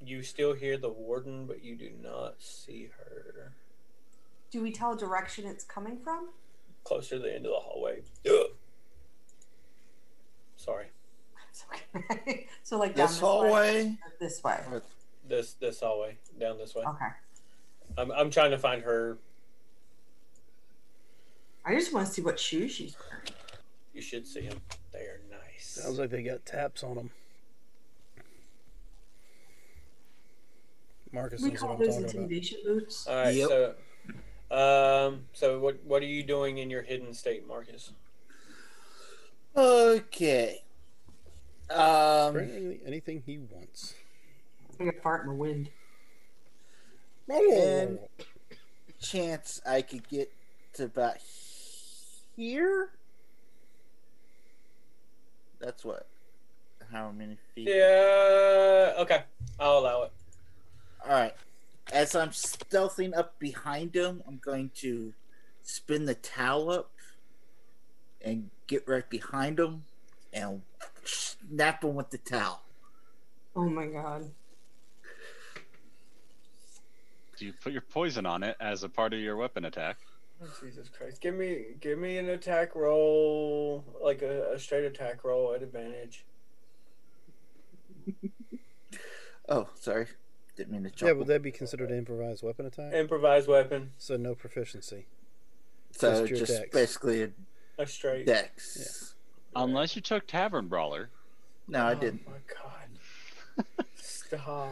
you still hear the warden, but you do not see her. Do we tell direction it's coming from? Closer to the end of the hallway. Sorry. It's okay. So like down This hallway? This way. This hallway. Down this way. Okay. I'm trying to find her. I just want to see what shoes she's wearing. You should see them. They are nice. Sounds like they got taps on them. Marcus We knows call what I'm those talking about. intimidation boots. All right. Yep. So what are you doing in your hidden state, Marcus? Okay. Bring anything he wants. Like a fart in the wind. And chance I could get to about here. That's what? How many feet? Yeah. Okay. I'll allow it. All right. As I'm stealthing up behind him, I'm going to spin the towel up and get right behind him and snap him with the towel. Oh my god. Do you put your poison on it as a part of your weapon attack? Oh, Jesus Christ! Give me an attack roll, like a straight attack roll at advantage. Oh, sorry. Didn't mean to jump. Yeah, would that be considered an improvised weapon attack? Improvised weapon. So no proficiency. So your just dex. basically A straight. dex. Unless you took Tavern Brawler. No, I didn't. Oh my god! Stop.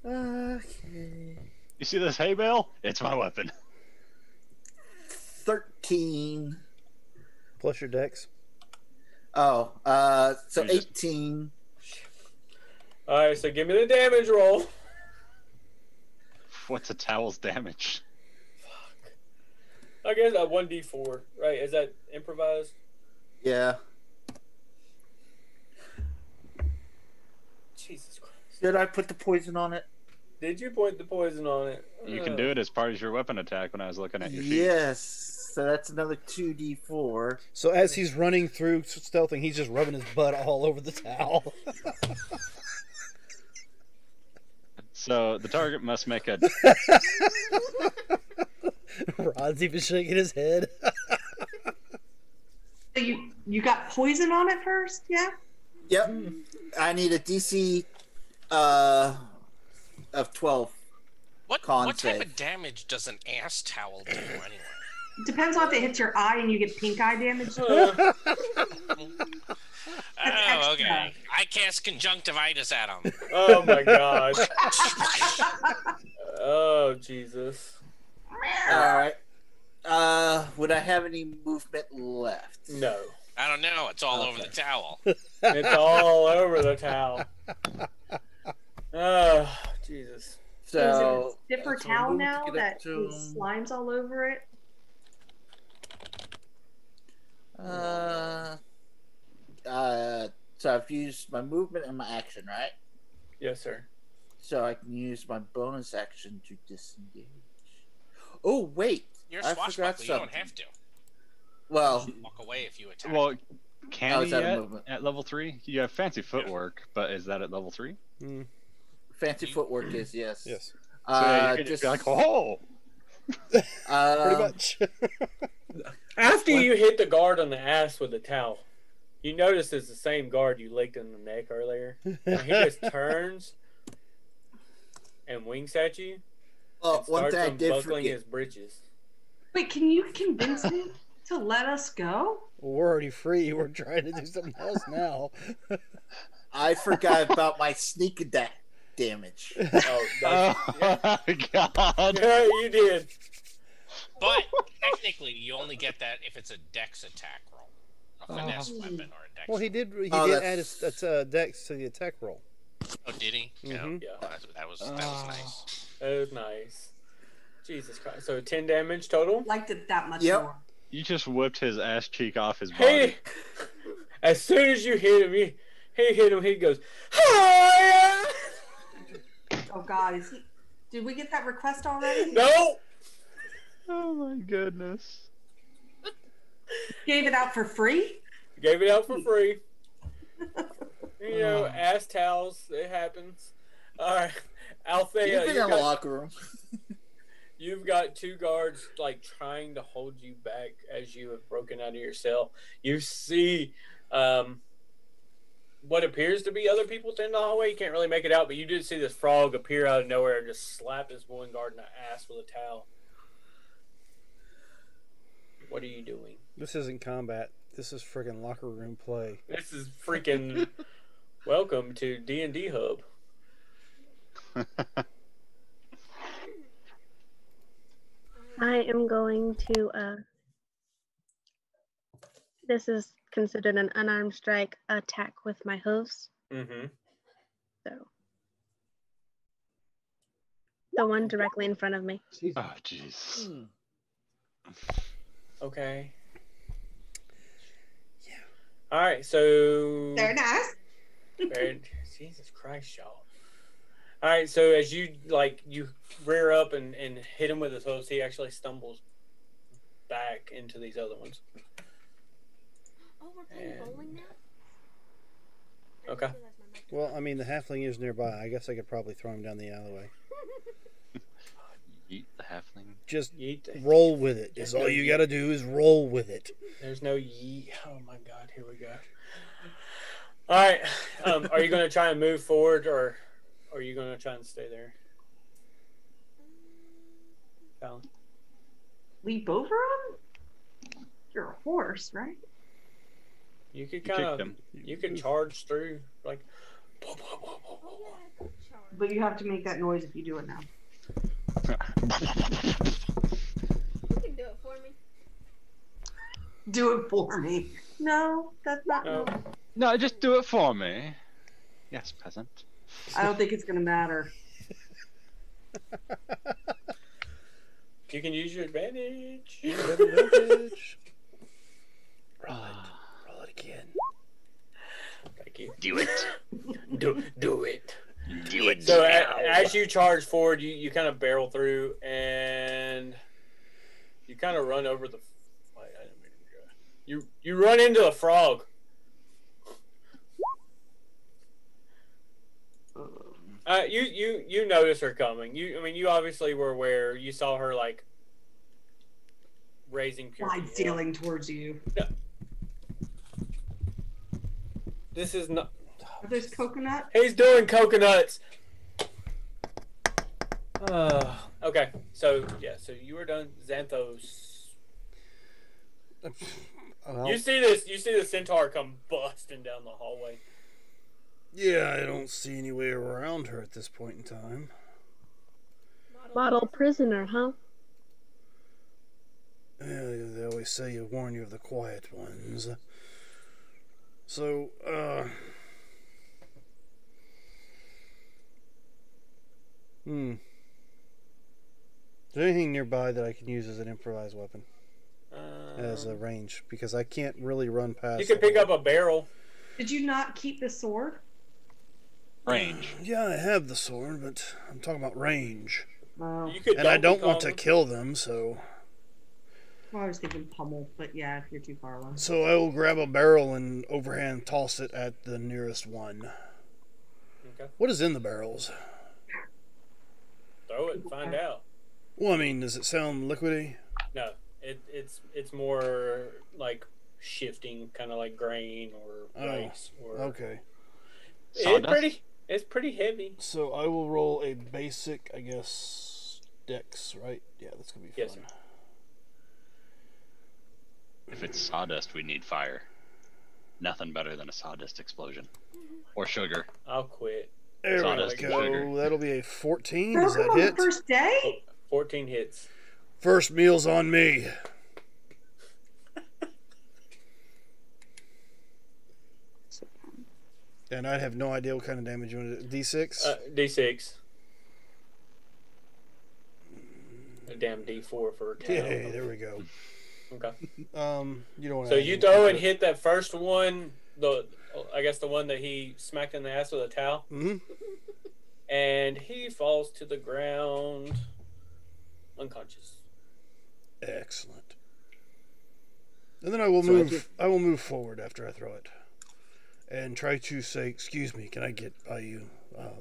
Okay. You see this hay bale? It's my weapon. 13. Plus your dex. Oh, so You just- 18. All right, so give me the damage roll. What's a towel's damage? I guess 1d4, right? Is that improvised? Yeah. Jesus Christ! Did I put the poison on it? Did you point the poison on it? You can do it as part of your weapon attack when I was looking at your sheet. Yes. So that's another 2d4. So as he's running through stealthing, he's just rubbing his butt all over the towel. So the target must make a... Rod's even shaking his head. So you got poison on it first, yeah? Yep. I need a DC of 12. What Con type save. of damage does an ass towel do anyway? Depends on if it hits your eye and you get pink eye damage. Oh, extra. okay. I cast conjunctivitis at him. Oh my god! Oh Jesus! All right. Would I have any movement left? No, I don't know. It's all over the towel. it's all over the towel. Oh Jesus! So Is it a stiffer so towel move to now get up that to has him. slimes all over it? So I've used my movement and my action, right? Yes, sir. So I can use my bonus action to disengage. Oh wait, You're I a forgot swashbuckler. You something. don't have to. Well, Walk away if you attack. Well, can is he that a yet movement? at level 3? You have fancy footwork, but is that at level 3? fancy footwork is yes. Yes. So yeah, you could just be like, oh! Pretty much. After you hit the guard on the ass with the towel, you notice it's the same guard you licked in the neck earlier. And he just turns and winks at you Well, and one starts thing I did unbuckling forget. his breeches. Wait, can you convince him to let us go? Well, we're already free. We're trying to do something else now. I forgot about my sneak attack damage. Oh, Oh God! yeah, you did. But technically, you only get that if it's a dex attack roll, a finesse weapon, or a dex. Well, he did. He Oh, did that's- add his dex to the attack roll. Oh, did he? Mhm. Yeah, That was nice. that was nice. Jesus Christ! So 10 damage total. Liked it that much Yep. more. You just whipped his ass cheek off his body. Hey, as soon as you hit him, he hit him. He goes, "Hi!" Oh God, did we get that request already? No. Oh my goodness! Gave it out for free? Gave it out for free. You know, ass towels. It happens. All right, Althea, You've been in the locker room. you've got 2 guards like trying to hold you back as you have broken out of your cell. You see what appears to be other people in the hallway. You can't really make it out, but you did see this frog appear out of nowhere and just slap this one guard in the ass with a towel. What are you doing? This isn't combat. This is friggin' locker room play. This is freaking welcome to D&D Hub. I am going to, this is considered an unarmed strike attack with my hooves. Mm-hmm. So, the one directly in front of me. Oh jeez. Okay. Yeah. All right. So. Very nice. Jesus Christ, y'all. All right. So as you rear up and hit him with his hooves, he actually stumbles back into these other ones. Oh, we're playing bowling now? Okay. Well, I mean, the halfling is nearby. I guess I could probably throw him down the alleyway. Eat the halfling. Just Yeet. roll with it. Is all you gotta do is roll with it. There's no yeet. Oh my God. Here we go. All right. Are you going to try and move forward, or are you going to try and stay there? Fallon? Leap over him? You're a horse, right? You could You kind of. kicked him. You could charge through like. But you have to make that noise if you do it now. You can do it for me. Do it for me. No, that's not. No. No, just do it for me. Yes, peasant. I don't think it's gonna matter. You can use your advantage. Advantage. Roll it. Roll it again. Thank you. Do it. Do it. Do it. So as you charge forward, you kind of barrel through, and you kind of run over the. Wait, I didn't mean to go. You run into a frog. You notice her coming. You obviously were aware. You saw her like raising pure. Wide sailing towards you. This is not. Are those coconut? He's doing coconuts. Okay, so you were done. Xanthos. Well, You see this? You see the centaur come busting down the hallway. yeah, I don't see any way around her at this point in time. Model prisoner, huh? Yeah, they always say you warn you of the quiet ones. So, Is there anything nearby that I can use as an improvised weapon? As a range? Because I can't really run past. You can pick up a barrel. Did you not keep the sword? Range. Yeah, I have the sword, but I'm talking about range. Oh, You could And I don't Donkey want to Kong. kill them, so... well, I was thinking pummel, but yeah, if you're too far away. So I will grab a barrel and overhand toss it at the nearest one. Okay. What is in the barrels? Throw it and find out. Well, I mean, does it sound liquidy? No, it's more like shifting, kind of like grain or Oh, rice. Or Okay. Sawdust? It's pretty heavy. So I will roll a basic, I guess, dex, right? Yeah, that's going to be Yes, fun. If it's sawdust, we need fire. Nothing better than a sawdust explosion. Or sugar. I'll quit. There we Sawdust and sugar. go. That'll be a 14. Does Broke him that on the hit? first day? 14 hits. First meal's on me. And I have no idea what kind of damage you want to do. D6? D6. A damn D4 for a cow. Yay, there we go. Okay. You don't want to. So you throw and hit that first one, I guess the one that he smacked in the ass with a towel, Mm-hmm. and he falls to the ground, unconscious. Excellent. And then I will move. I will move forward after I throw it, and try to say, "Excuse me, can I get by you,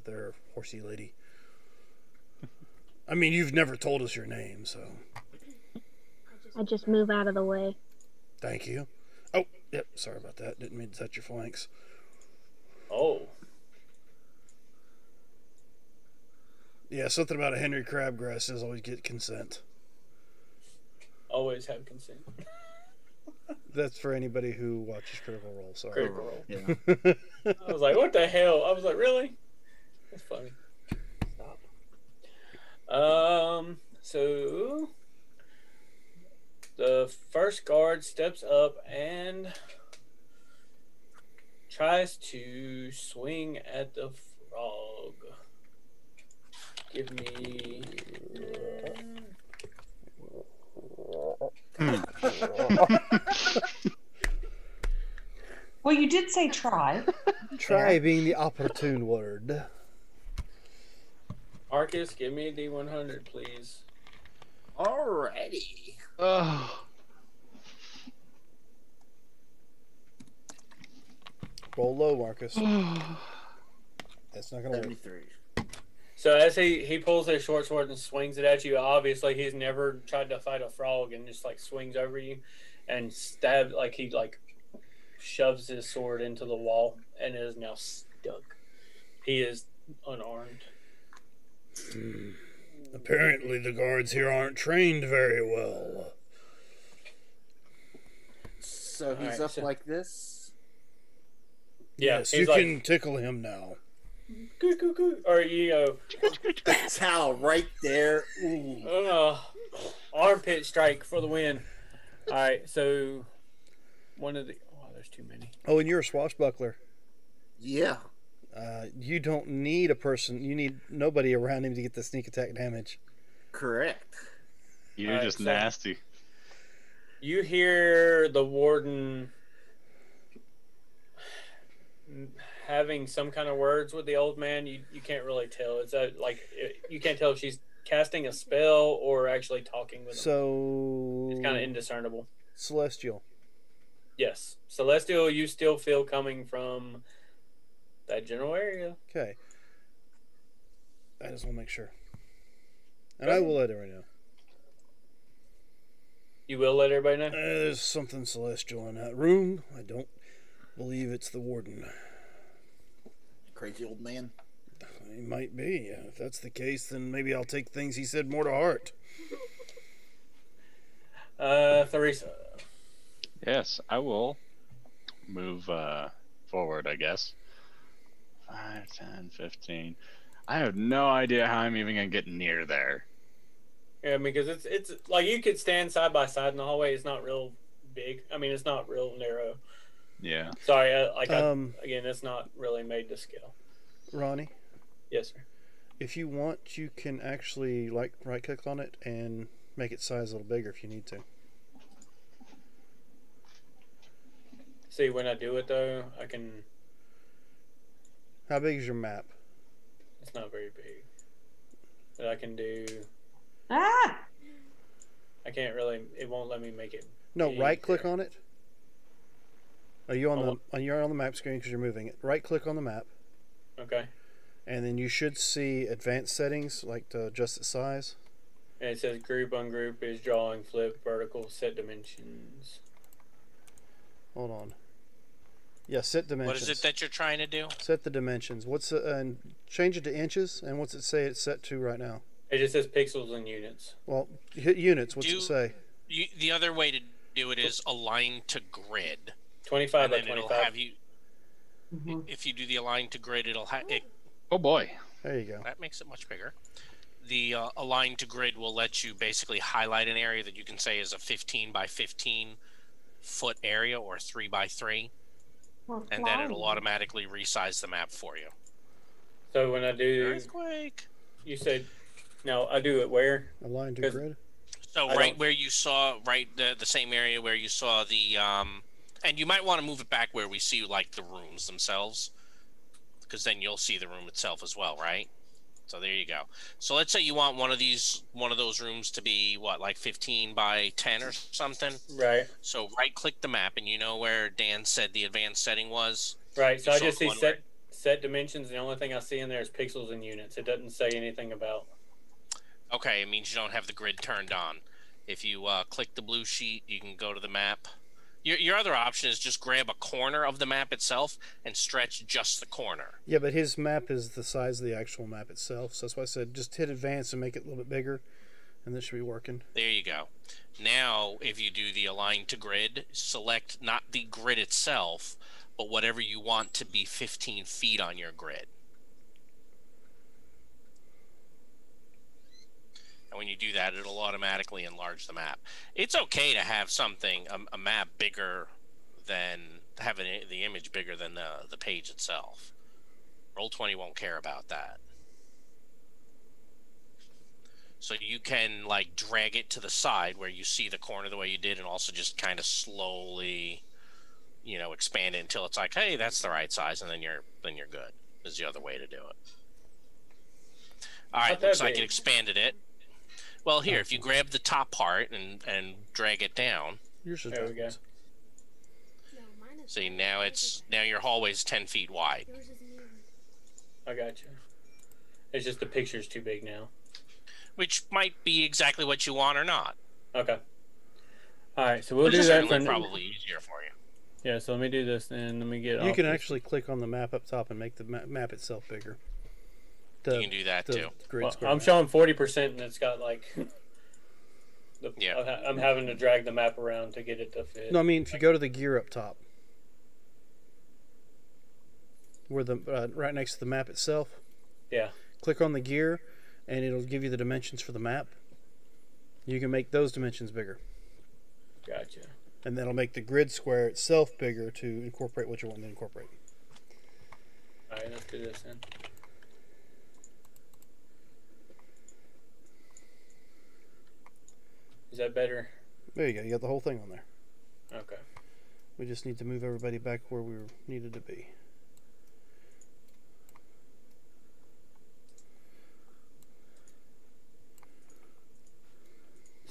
there, horsey lady?" I mean, you've never told us your name, so I just move out of the way. thank you. Oh, yep. Sorry about that. Didn't mean to touch your flanks. Oh. Yeah, something about a Henry Crabgrass says always get consent. Always have consent. That's for anybody who watches Critical Role. Sorry. Critical Role. Yeah. I was like, what the hell? I was like, really? That's funny. Stop. So the first guard steps up and tries to swing at the frog. Give me. Well, you did say try. Try being the opportune word. Arcus, give me a D100, please. Alrighty. Oh. Roll low, Marcus. That's not gonna work. 73. So as he pulls his short sword and swings it at you, obviously he's never tried to fight a frog and just like swings over you and stabs, like he like shoves his sword into the wall and is now stuck. He is unarmed. Apparently the guards here aren't trained very well. So he's Alright, up so- like this. Yeah, Yes, he's you like, can tickle him now. Goo, goo, goo. Or you know, Towel right there. Ooh. armpit strike for the win. All right, so one of the there's too many. Oh, and you're a swashbuckler. Yeah. You don't need a person. You need nobody around him to get the sneak attack damage. Correct. You're Alright, just so- nasty. You hear the warden having some kind of words with the old man. You can't really tell. It's you can't tell if she's casting a spell or actually talking with him. So It's kind of indiscernible. celestial. Yes, Celestial, you still feel coming from that general area. Okay. I just want to make sure. And I will let everyone know. You will let everybody know. There's something celestial in that room. I don't believe it's the warden. Crazy old man. He might be. If that's the case, then maybe I'll take things he said more to heart. Theresa. Yes, I will move forward, I guess. 5, 10, 15. I have no idea how I'm even going to get near there. Yeah, because it's like you could stand side by side in the hallway. It's not real big. I mean, it's not real narrow. Yeah. Sorry, again, it's not really made to scale. Ronnie, Yes, sir. if you want, you can actually right click on it and make its size a little bigger if you need to. See, when I do it though, I can. How big is your map? It's not very big, but I can do. Ah! I can't really. It won't let me make it. No, big. right click on it. Are you On you're on the map screen because you're moving it. Right click on the map, Okay, and then you should see advanced settings like to adjust its size. and it says group ungroup is drawing, flip, vertical, set dimensions. Hold on. Yeah, set dimensions. What is it that you're trying to do? Set the dimensions. What's and change it to inches. And what's it say it's set to right now? It just says pixels and units. Well, hit units. What's Do- it say? The other way to do it is align to grid. 25 And by then it'll 25. have you. If you do the align to grid, it'll have it. Oh boy. There you go. That makes it much bigger. The align to grid will let you basically highlight an area that you can say is a 15 by 15 foot area or 3 by 3, and then it'll automatically resize the map for you. So when I do, Earthquake. you said, no, I do it where? Align to 'Cause- grid. So I right don't- where you saw, the same area where you saw the, and you might want to move it back where we see like the rooms themselves, because then you'll see the room itself as well, right? So there you go. So let's say you want one of those rooms to be what, like 15 by 10 or something. Right. So right-click the map, and you know where Dan said the advanced setting was. Right. So You I saw just the see one set dimensions. The only thing I see in there is pixels and units. It doesn't say anything about. Okay, it means you don't have the grid turned on. If you click the blue sheet, you can go to the map. Your other option is just grab a corner of the map itself and stretch just the corner. Yeah, but his map is the size of the actual map itself, so that's why I said just hit advance and make it a little bit bigger, and this should be working. There you go. Now, if you do the align to grid, select not the grid itself, but whatever you want to be 15 feet on your grid. And when you do that, it'll automatically enlarge the map. It's okay to have something, a map bigger than, having the image bigger than the page itself. Roll20 won't care about that. So you can like drag it to the side where you see the corner the way you did, and also just kind of slowly, expand it until it's like, hey, that's the right size, and then you're good. Is the other way to do it. All right, looks like it expanded it. Well, here, if you grab the top part and drag it down. Yours is There we go. No, mine is See, bad. now your hallway's 10 feet wide. Yours isn't even. I got you. It's just the picture's too big now. Which might be exactly what you want or not. Okay. All right. So we'll Which do is that for certainly probably easier for you. Yeah. So let me do this, and let me get. You off can this. actually click on the map up top and make the map itself bigger. You can do that too. Grid Well, square I'm map. showing 40%, and it's got like. Yeah. I'm having to drag the map around to get it to fit. No, I mean if you go to the gear up top, where the right next to the map itself. Yeah. Click on the gear, and it'll give you the dimensions for the map. You can make those dimensions bigger, Gotcha. and that'll make the grid square itself bigger to incorporate what you want to incorporate. All right. Let's do this then. Is that better? There you go. You got the whole thing on there. Okay. We just need to move everybody back where we needed to be.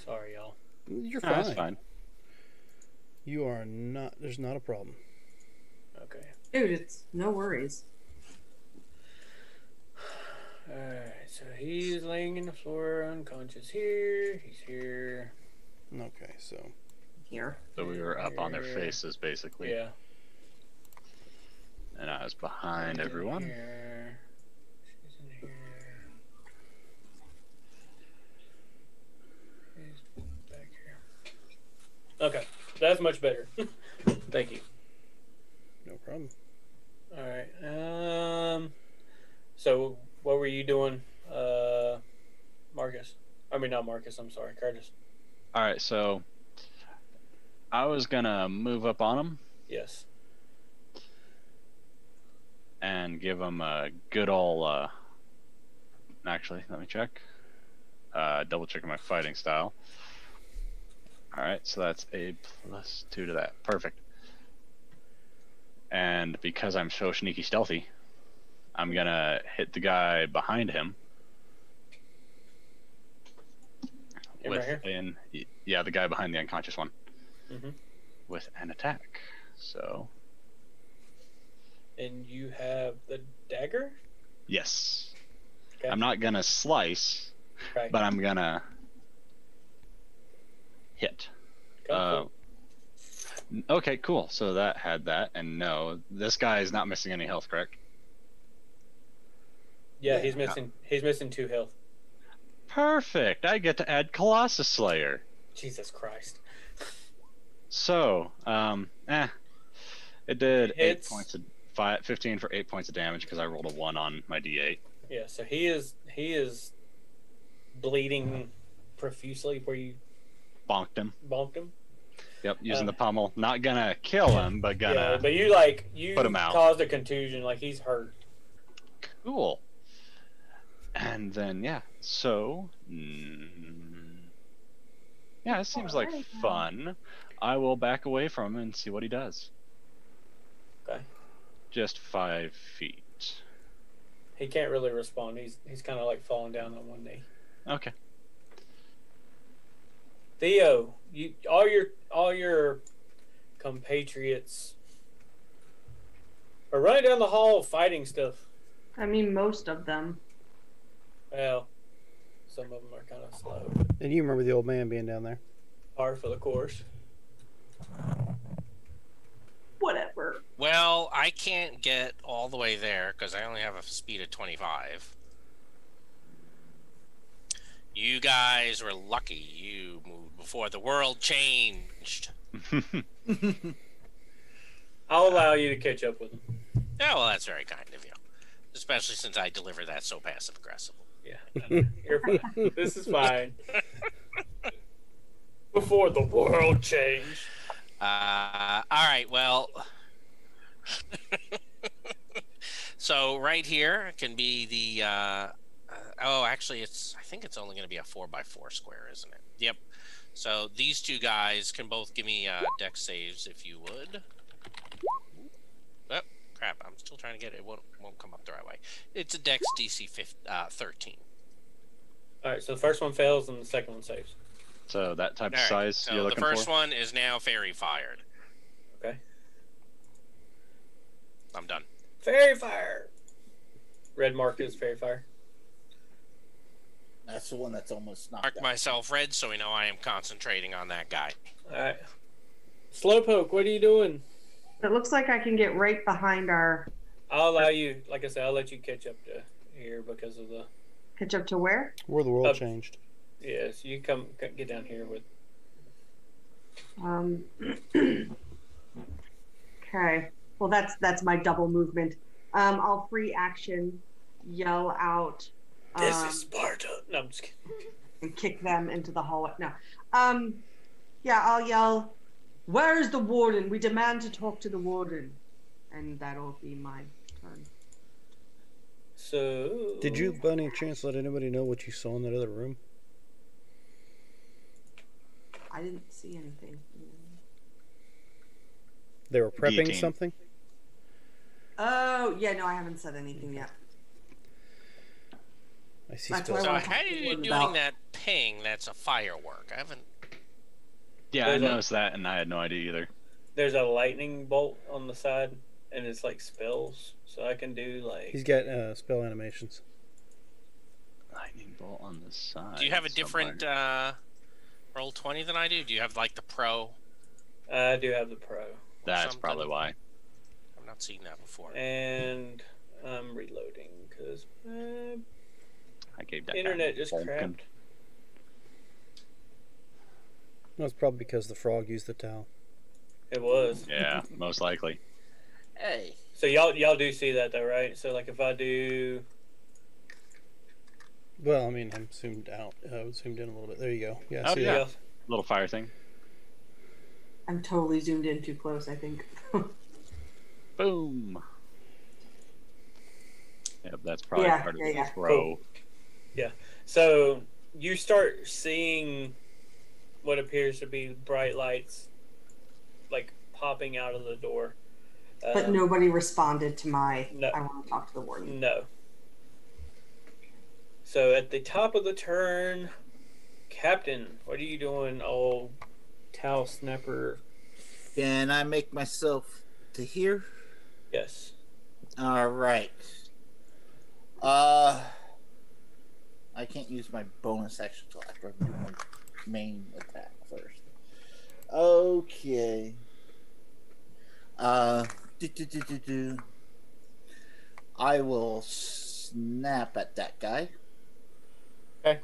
Sorry, y'all. You're No, fine. that's fine. You are not. There's not a problem. Okay. Dude, it's no worries. Alright, so he's laying in the floor unconscious here. He's here. Okay, so Here. So we were up on their faces, basically. Yeah. And I was behind She's in everyone. Here. She's in here. He's back here. Okay, that's much better. Thank you. no problem. Alright, so what were you doing, Marcus? I mean, not Marcus, I'm sorry, Curtis. Alright, so I was gonna move up on him Yes. and give him a good ol' actually, let me check. Double checking my fighting style. Alright, so that's a +2 to that. Perfect. And because I'm so sneaky stealthy, I'm gonna hit the guy behind him. Him right here? Yeah, the guy behind the unconscious one. Mm-hmm. With an attack. So, And you have the dagger? yes. Okay. I'm not gonna slice, Right. but I'm gonna hit. Go Okay, cool. So that had that, and no, this guy is not missing any health, correct? yeah, he's missing 2 health. Perfect. I get to add Colossus Slayer. Jesus Christ. So, it did It 8 hits. points of 15 for 8 points of damage because I rolled a 1 on my d8. Yeah, so he is bleeding profusely where you Bonked him. bonked him. Yep, using the pommel. Not gonna kill him, but Yeah, gonna but you put him out. caused a contusion, like he's hurt. Cool. And then so yeah, it seems like fun. I will back away from him and see what he does. Okay. Just 5 feet. He can't really respond. He's kind of like falling down on one knee. Okay. Theo, all your compatriots are running down the hall fighting stuff. I mean, most of them. Well, some of them are kind of slow. And you remember the old man being down there? Par for the course. Whatever. Well, I can't get all the way there because I only have a speed of 25. You guys were lucky. You moved before the world changed. I'll allow you to catch up with him. Yeah, well, that's very kind of you. Especially since I deliver that so passive aggressive. Yeah, I know. You're fine. This is fine. Before the world changed. All right, well. So right here can be the. Oh, actually, I think it's only going to be a 4x4 square, isn't it? Yep. So these two guys can both give me dex saves if you would. Oh, crap! I'm still trying to get it. It won't come up the right way. It's a dex DC 13. All right, so the first one fails and the second one saves. So that type of All right, size so you're the looking first for? one is now fairy fired. Okay. I'm done. Fairy fire. Red mark is fairy fire. That's the one that's almost knocked Mark out. myself red so we know I am concentrating on that guy. All right. Slowpoke, what are you doing? It looks like I can get right behind our. I'll allow you, like I said, I'll let you catch up to here because of the. Catch up to where? Where the world Up. changed. Yeah, so you come get down here with. Okay. Well, that's my double movement. I'll free action, yell out. This is Sparta. No, I'm just kidding. And kick them into the hallway. No. Yeah, I'll yell, "Where's the warden? We demand to talk to the warden." And that'll be my turn. So. Did you, by any chance, let anybody know what you saw in that other room? I didn't see anything. They were prepping Guillotine. something? Oh, yeah, no, I haven't said anything yet. I see That's spells. what So I want to how are talk to you Warden doing about. that ping? That's a firework. I haven't. Yeah, I There's a- noticed that, and I had no idea either. There's a lightning bolt on the side, and it's like spells. So I can do like. He's got spell animations. Lightning bolt on the side. Do you have a different roll 20 than I do? Do you have like the pro? I do have the pro. That's something? probably why. I've not seen that before. And I'm reloading because I gave that internet guy just Vulcan. crapped. No, it's probably because the frog used the towel. It was. Yeah, most likely. Hey, So y'all do see that though, right? So like if I do. Well, I mean, I'm zoomed out. Zoomed in a little bit. There you go. Yeah, Oh, see yeah. that? Little fire thing. I'm totally zoomed in too close, I think. Boom. Yep, that's probably Yeah, part of yeah, the yeah. throw. So you start seeing what appears to be bright lights, like popping out of the door. But nobody responded to my, No. I want to talk to the warden. No. So at the top of the turn, Captain, what are you doing, old towel snapper? can I make myself to here? Yes. All right. I can't use my bonus action until after I do my main attack first. Okay. I will snap at that guy. Okay.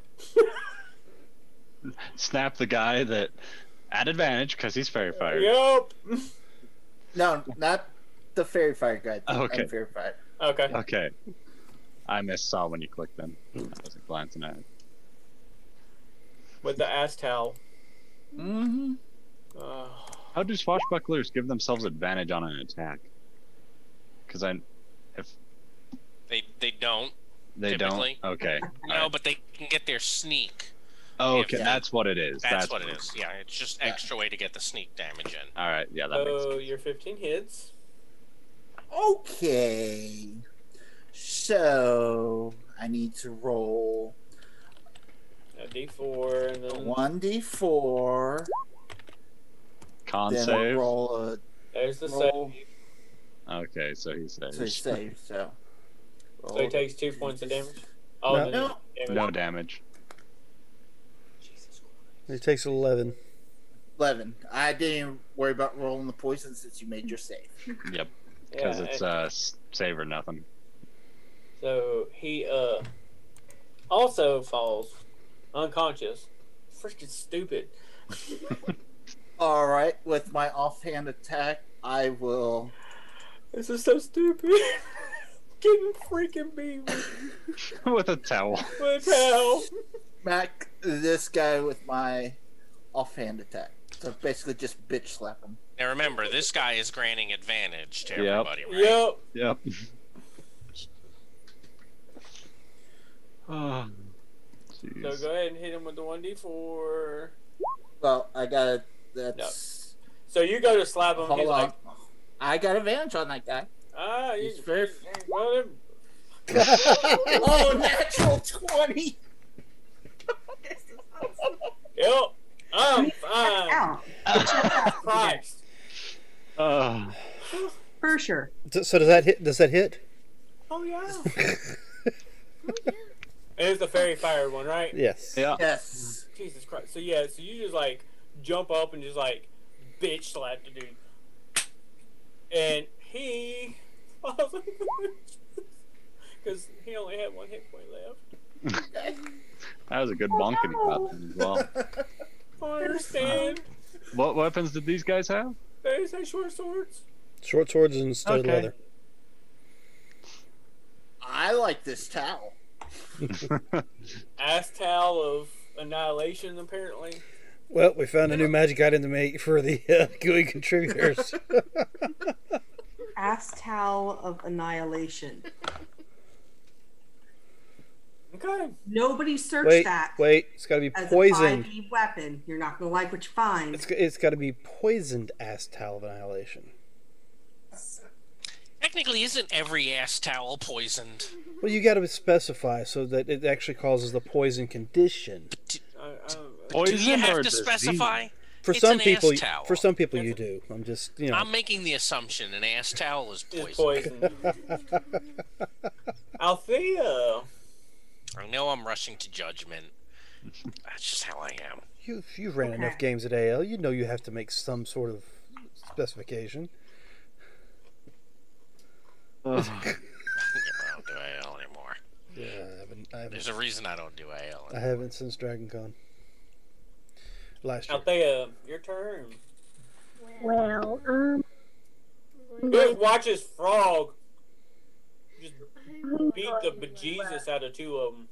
Snap the guy that At advantage, because he's fairy fired. Yep. No, not the fairy fire guy. The Okay. unfairy fire. Okay. Okay. I saw when you clicked then. I wasn't glancing at it. With the ass towel. Mm-hmm. How do swashbucklers give themselves advantage on an attack? Because They don't. they Typically. don't. Okay. No, but they can get their sneak. Oh, okay, Yeah. that's what it is. That's what it is. Yeah, it's just extra way to get the sneak damage in. All right. Yeah, that makes So sense. your 15 hits. Okay. So I need to roll A D4 and then 1d4. Con Then save. roll a there's the roll. save. Okay, so he saves. So save. So. So he takes 2 points of damage. Oh, No. then No. damage. No damage. He takes 11. 11. I didn't worry about rolling the poison since you made your save. Yep. Because Yeah, it's save or nothing. So he also falls unconscious. Freaking stupid. All right. With my offhand attack, I will This is so stupid. Getting freaking beat With a towel. with hell. smack this guy with my offhand attack. So basically, just bitch slap him. Now remember, this guy is granting advantage to Yep. everybody, right? Yep. Yep. Oh, So jeez. go ahead and hit him with the 1d4. Well, I got that's. So you go to slap him. Hold He's on. like, I got advantage on that guy. you He's very. well, Oh, natural 20. yep. I'm fine. Out. Christ. For sure. So does that hit? Does that hit? Oh yeah. It's the fairy fire one, right? Yes. Yeah. Yes. Jesus Christ. So yeah, so you just like jump up and just like bitch slap the dude. And he because he only had 1 hit point left. That was a good bonking he got then as well. I understand. What weapons did these guys have? They say short swords. Short swords and studded Okay. leather. I like this towel. Ass towel of annihilation, apparently. Well, we found a new magic item to make for the GUI contributors. Ass towel of annihilation. Okay. Nobody searched wait, that wait. It's got to be as poisoned. a 5e weapon. You're not gonna like what you find. It's got to be poisoned ass towel of annihilation. Technically, isn't every ass towel poisoned? Well, you got to specify so that it actually causes the poison condition. Do Poison you have or to disease? specify? For It's some an ass people, towel. for some people, you do. I'm just, I'm making the assumption an ass towel is Is poison. poison. Althea. I know I'm rushing to judgment. That's just how I am. You've ran enough games at AL. You know you have to make some sort of specification. I don't do AL anymore. Yeah, I haven't. There's a reason I don't do AL. I haven't since Dragon Con. Last year. Althea, your turn. Well, Just watch his frog. Just I'm beat going the to, bejesus out of 2 of them.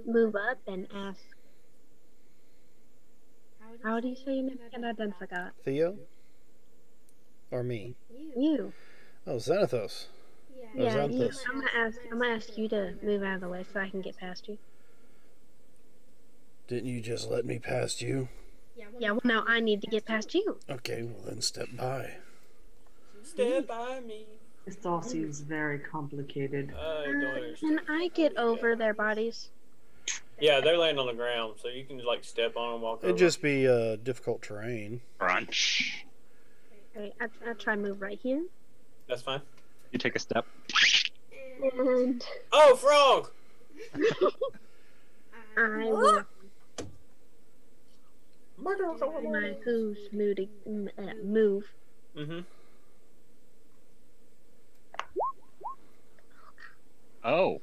move up and ask. How do you say your name again? I done forgot. Theo? Or me? You. Oh, Xanathos. Yeah, Xanathos. you. I'm gonna ask you to move out of the way so I can get past you. Didn't you just let me past you? Yeah, well now I need to get past you. Okay, well then step by. Stand by me. This all seems very complicated. I don't understand. Can I get over their bodies? Yeah, they're laying on the ground, so you can like step on them, walk over. It'd just be difficult terrain. Crunch. Okay, I try move right here. That's fine. You take a step. And Oh, frog! I will my who's moody move. Mm-hmm. Oh.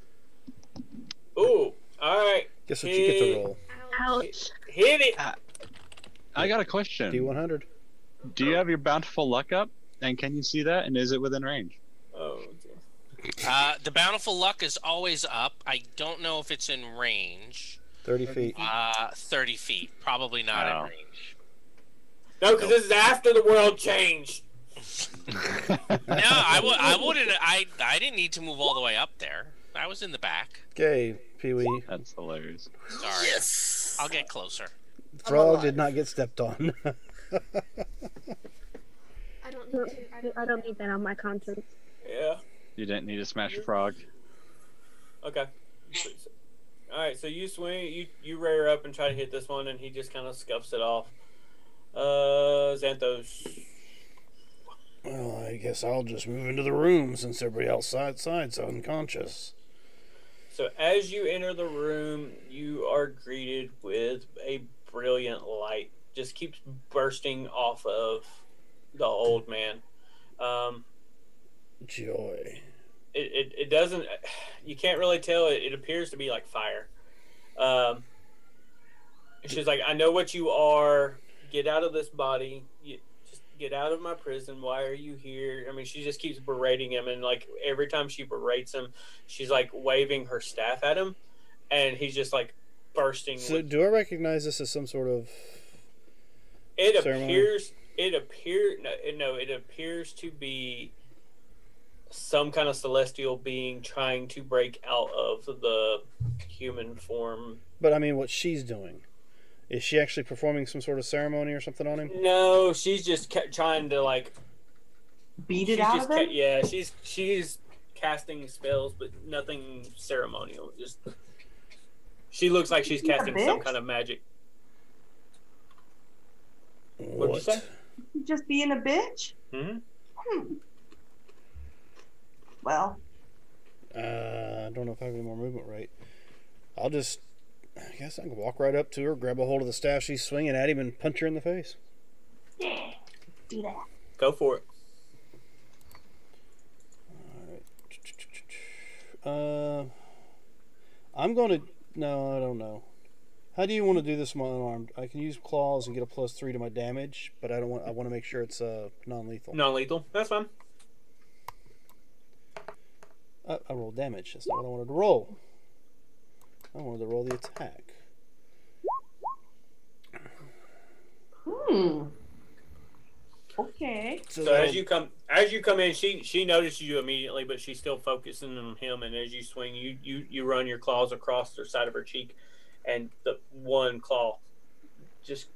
Ooh, alright. Guess what you get to roll. Ouch. Hit it! I got a question. D100. Do you have your bountiful luck up? And can you see that? And is it within range? Oh, dear. The bountiful luck is always up. I don't know if it's in range. 30 feet. 30 feet. Probably not Oh. in range. No, because this is after the world changed. No, I wouldn't. I didn't need to move all the way up there. I was in the back. Okay, Pee-wee. That's hilarious. Sorry. Yes. I'll get closer. Frog did not get stepped on. I don't need that on my conscience. Yeah. You didn't need to smash a frog. Okay. All right. So you swing. You rear up and try to hit this one, and he just kind of scuffs it off. Xanthos. Well, I guess I'll just move into the room since everybody else outside's unconscious. So as you enter the room, you are greeted with a brilliant light. Just keeps bursting off of the old man. Joy. It doesn't. You can't really tell. It appears to be like fire. She's like, I know what you are. Get out of this body. Just get out of my prison. Why are you here? I mean, she just keeps berating him, and like every time she berates him, she's like waving her staff at him, and he's just like bursting. So, do I recognize this as some sort of? It ceremony? appears. It appears to be some kind of celestial being trying to break out of the human form. But I mean, what she's doing. Is she actually performing some sort of ceremony or something on him? No, she's just trying to like Beat it out of him? Yeah, she's casting spells, but nothing ceremonial. Just she looks like she's casting some kind of magic. What'd you say? Just being a bitch? Mm-hmm. Well, I don't know if I have any more movement right. I guess I can walk right up to her, grab a hold of the staff she's swinging at him, and punch her in the face. yeah, do that. Go for it. Alright. I'm going to... No, I don't know. How do you want to do this unarmed? I can use claws and get a +3 to my damage, but I want to make sure it's non-lethal. Non-lethal. That's fine. I rolled damage. That's not what I wanted to roll. I wanted to roll the attack. Okay. So as you come in, she notices you immediately, but she's still focusing on him. And as you swing, you run your claws across the side of her cheek, and the one claw just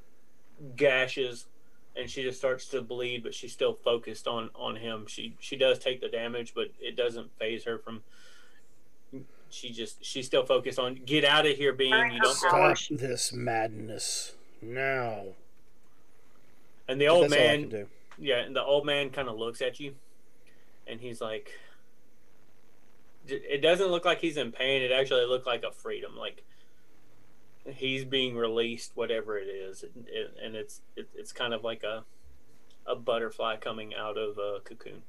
gashes, and she just starts to bleed. But she's still focused on him. She does take the damage, but it doesn't phase her from. She's still focused on get out of here, Bean. You don't stop this madness now. And the old That's all I man, can do. yeah, and the old man kind of looks at you, and he's like, it doesn't look like he's in pain. It actually looked like a freedom, like he's being released, whatever it is, and it's kind of like a butterfly coming out of a cocoon.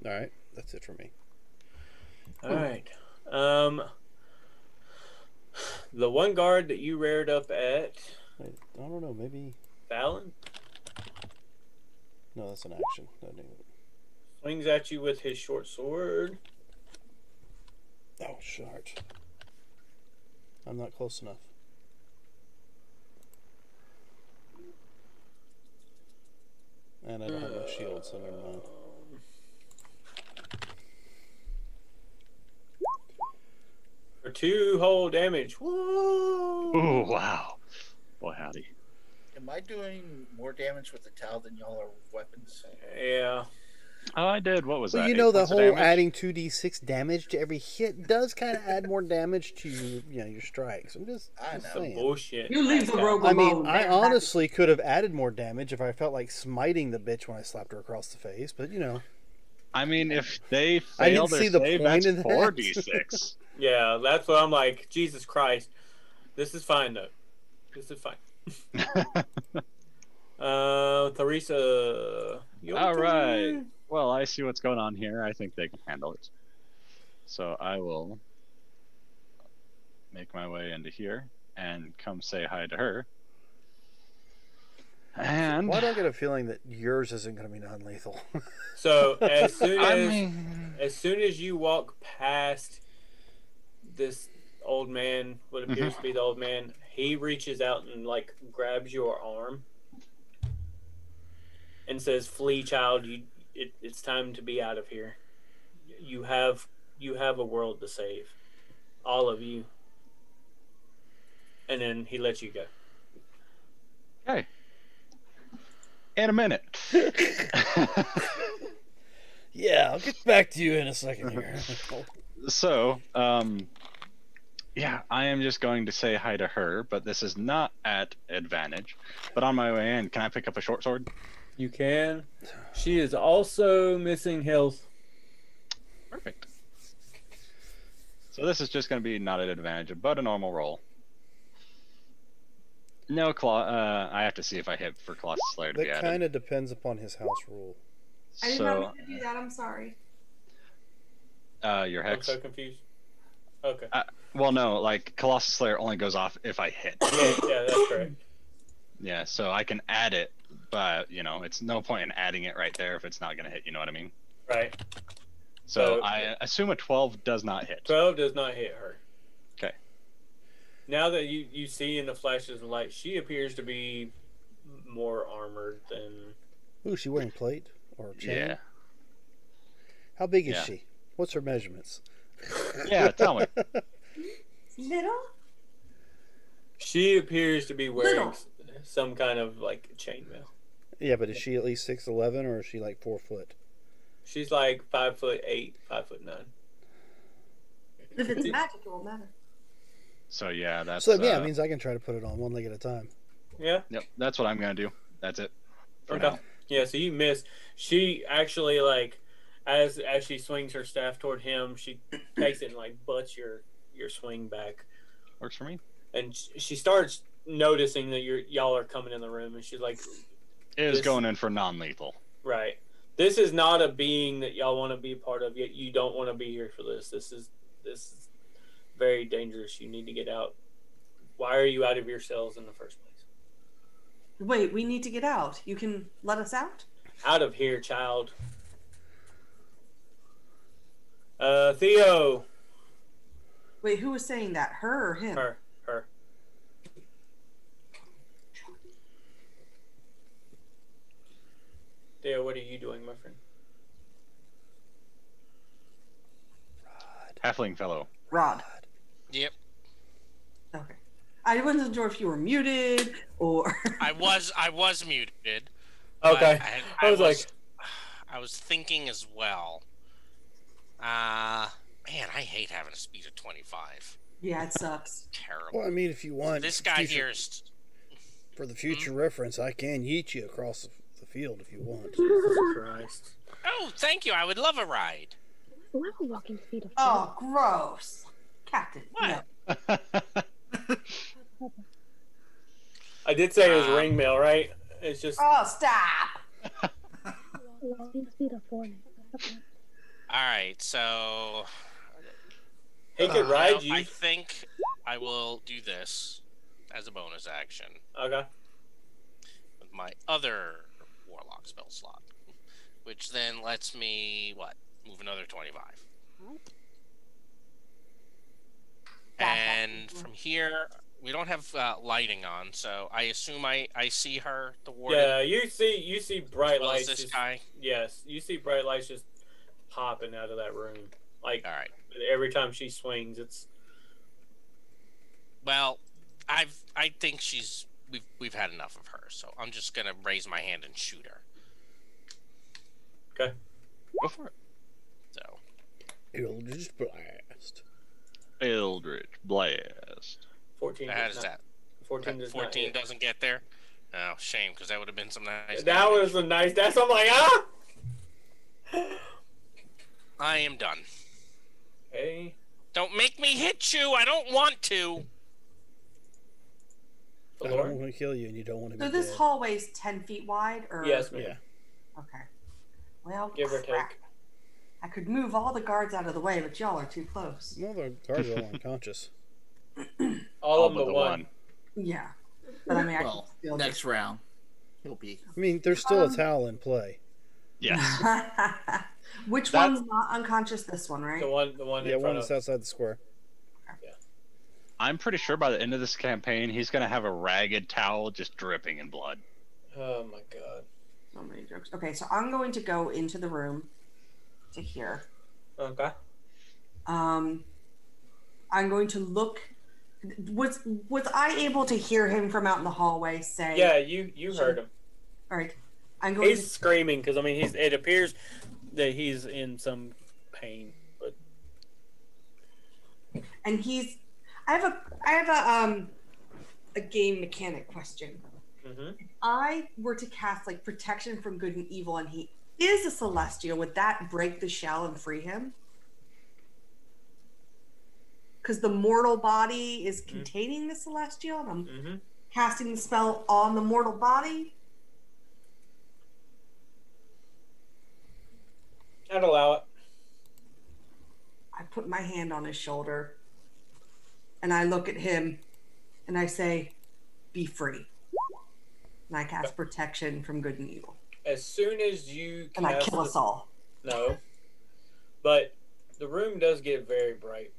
All right, that's it for me. All right. The one guard that you reared up at. Wait, I don't know. Maybe Fallon? No, that's an action. Swings at you with his short sword. Oh, short. I'm not close enough. And I don't have no shield, so never mind. For 2 whole damage. Whoa! Ooh, wow. Boy, howdy. Am I doing more damage with the towel than y'all are with weapons? Yeah. Oh, I did. What was Well, that? you 8 know, the points of whole damage? adding 2d6 damage to every hit does kind of add more damage to your strikes. I'm just saying. Bullshit. You leave the rogue I alone. mean, I honestly could have added more damage if I felt like smiting the bitch when I slapped her across the face, but you know. I mean, if they I fail didn't their see the save, point that's in that. 4d6. Yeah, that's what I'm like. Jesus Christ. This is fine, though. This is fine. Theresa. All right. Well, I see what's going on here. I think they can handle it. So I will make my way into here and come say hi to her. And Why do I get a feeling that yours isn't going to be non-lethal? So as soon I as mean, as soon as you walk past this old man, what appears to be the old man, he reaches out and like grabs your arm and says, "Flee, child. It's time to be out of here. You have a world to save, all of you." And then he lets you go. okay. In a minute. Yeah, I'll get back to you in a second here. So, yeah, I am just going to say hi to her, but this is not at advantage. But on my way in, can I pick up a short sword? You can. She is also missing health. Perfect. So this is just going to be not at advantage, but a normal roll. No I have to see if I hit for Colossus Slayer to be That added. kind of depends upon his house rule. I did not mean to do that. I'm sorry. Your I'm hex. so confused. Okay. Well, no, like Colossus Slayer only goes off if I hit. Yeah, that's correct. Yeah, so I can add it, but you know, it's no point in adding it right there if it's not going to hit. You know what I mean? Right. So I assume a 12 does not hit. 12 does not hit her. Okay. Now that you see in the flashes of light, she appears to be more armored than. Ooh, is she wearing plate or chain? Yeah. How big is Yeah. she? What's her measurements? Yeah, tell me. Little? She appears to be wearing Little. some kind of like chainmail. Yeah, but is she at least 6'11" or is she like 4 foot? She's like 5'8", 5'9". If it's magic, it won't matter. So yeah, that's. So yeah, it means I can try to put it on one leg at a time. Yeah. Yep, that's what I'm gonna do. That's it. For Okay. now. Yeah. So you miss. She actually like, as she swings her staff toward him, she takes it and like butts your swing back, Works for me. and she starts noticing that y'all are coming in the room, and she's like, It is This- going in for non-lethal. "Right, this is not a being that y'all want to be part of. Yet you don't want to be here for this. This is very dangerous. You need to get out. Why are you out of your cells in the first place? Wait, we need to get out. You can let us out? Out of here, child." Theo. Wait, who was saying that? Her or him? Her. Theo, what are you doing, my friend? Halfling fellow. Rod. Yep. Okay. I wasn't sure if you were muted or. I was muted. Okay. but I was like, I was thinking as well. Man, I hate having a speed of 25. Yeah, it sucks. Terrible. Well, I mean, if you want This guy here is. for the future reference, I can yeet you across the field if you want. Christ. Oh, thank you. I would love a ride. Who has a walking speed of Oh, gross. Captain. What? No. I did say it was ring mail, right? It's just Oh, stop. walking speed of 4. All right, so he could ride you. I think I will do this as a bonus action Okay. with my other warlock spell slot, which then lets me move another 25. And from here, we don't have lighting on, so I assume I see her, the warden. Yeah, you see bright as well as lights. this Just, guy. yes, you see bright lights just popping out of that room. Like All right. every time she swings, it's Well, I think we've had enough of her, so I'm just gonna raise my hand and shoot her. okay. Go for it. So Eldritch Blast. Eldritch Blast. 14. how does does not- that? 14 does not 14 hit. doesn't get there. Oh, shame, because that would have been some nice. That damage. was a nice. That's I'm like ah. I am done. Okay. Don't make me hit you. I don't want to. I don't want to kill you, and you don't want to be So this dead. hallway's 10 feet wide, or? Yes, ma'am. Yeah. Okay. Well, Give or crap. take. I could move all the guards out of the way, but y'all are too close. No, the guards are all unconscious. All of them but but the one. Yeah. But I mean, I Well, can still next round. He'll be. I mean, there's still a towel in play. Yes. Which That- one's not unconscious? This one, right? The one Yeah, in front one of. that's outside the square. I'm pretty sure by the end of this campaign, he's going to have a ragged towel just dripping in blood. Oh my god. So many jokes. Okay, so I'm going to go into the room to here. Okay. I'm going to look. Was I able to hear him from out in the hallway say? Yeah, you heard him. All right. I'm going. He's screaming because I mean it appears that he's in some pain, but And he's. I have a game mechanic question. mm-hmm. If I were to cast like protection from good and evil, and he is a celestial, would that break the shell and free him? Because the mortal body is containing the celestial, and I'm casting the spell on the mortal body. I'd allow it. I put my hand on his shoulder, and I look at him, and I say, "Be free." And I cast protection from good and evil, As soon as you and I kill us all. No, but the room does get very bright.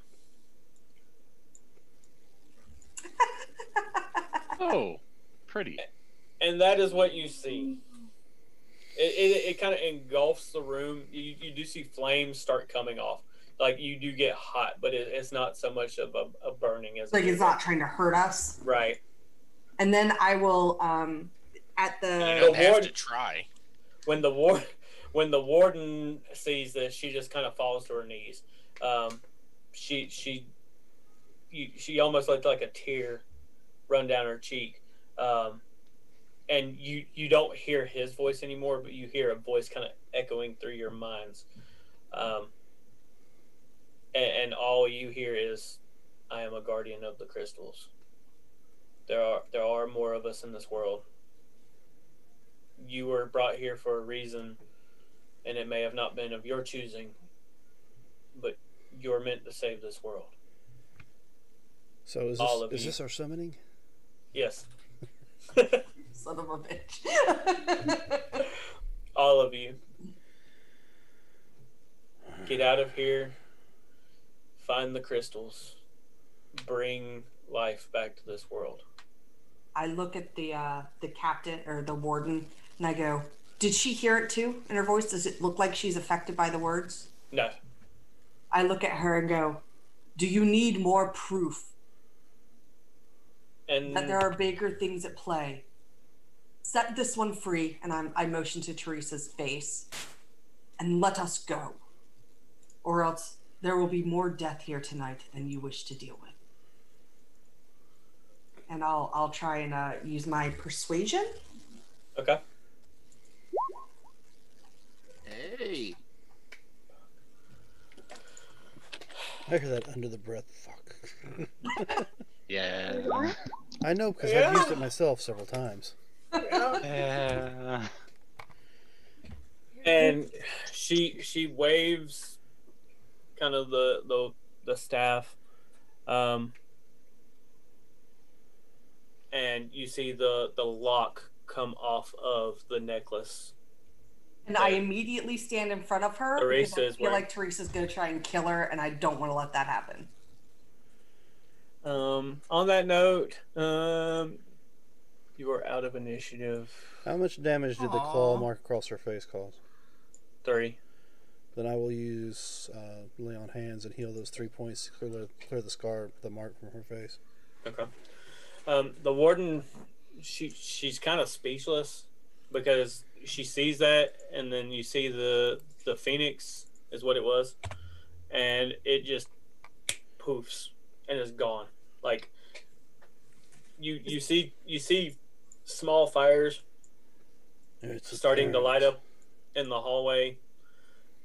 Oh, pretty. And that is what you see. It kind of engulfs the room. You do see flames start coming off. Like you do get hot, but it's not so much of a burning as Like it's not trying to hurt us. right. And then I will at the You don't have to try. When the warden sees this, she just kind of falls to her knees. She almost lets like a tear run down her cheek. And you don't hear his voice anymore, but you hear a voice kind of echoing through your minds. And all you hear is, "I am a guardian of the crystals. There are more of us in this world. You were brought here for a reason, and it may have not been of your choosing, but you're meant to save this world." So is this our summoning? Yes. son of a bitch. All of you. Get out of here. Find the crystals. Bring life back to this world. I look at the captain or the warden, and I go, "Did she hear it too in her voice? Does it look like she's affected by the words?" No. I look at her and go, "Do you need more proof And that there are bigger things at play? Set this one free," and I motion to Teresa's face, "and let us go. Or else there will be more death here tonight than you wish to deal with." And I'll try and use my persuasion. Okay. Hey. I hear that under the breath. Fuck. Yeah. I know because I've used it myself several times. Yeah. And she waves kind of the staff, and you see the lock come off of the necklace. And I immediately stand in front of her because Teresa I is feel wearing- like Teresa's going to try and kill her, and I don't want to let that happen. On that note, you are out of initiative. How much damage did the claw mark across her face cause? 3. Then I will use lay on hands and heal those 3 points to clear the scar, the mark from her face. Okay. The warden, she's kind of speechless because she sees that, and then you see the phoenix is what it was, and it just poofs and is gone. Like you see small fires starting to light up in the hallway.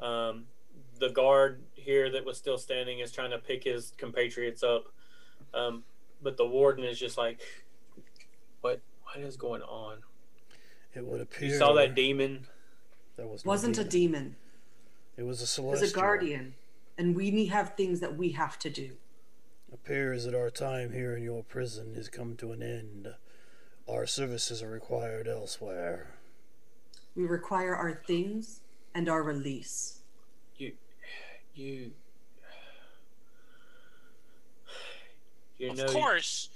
The guard here that was still standing is trying to pick his compatriots up, but the warden is just like, what is going on? It would appear You saw that demon? That Wasn't a demon. It was a It celestial. was a guardian, and we have things that we have to do. Appears that our time here in your prison has come to an end. Our services are required elsewhere. We require our things and our release. You Of course,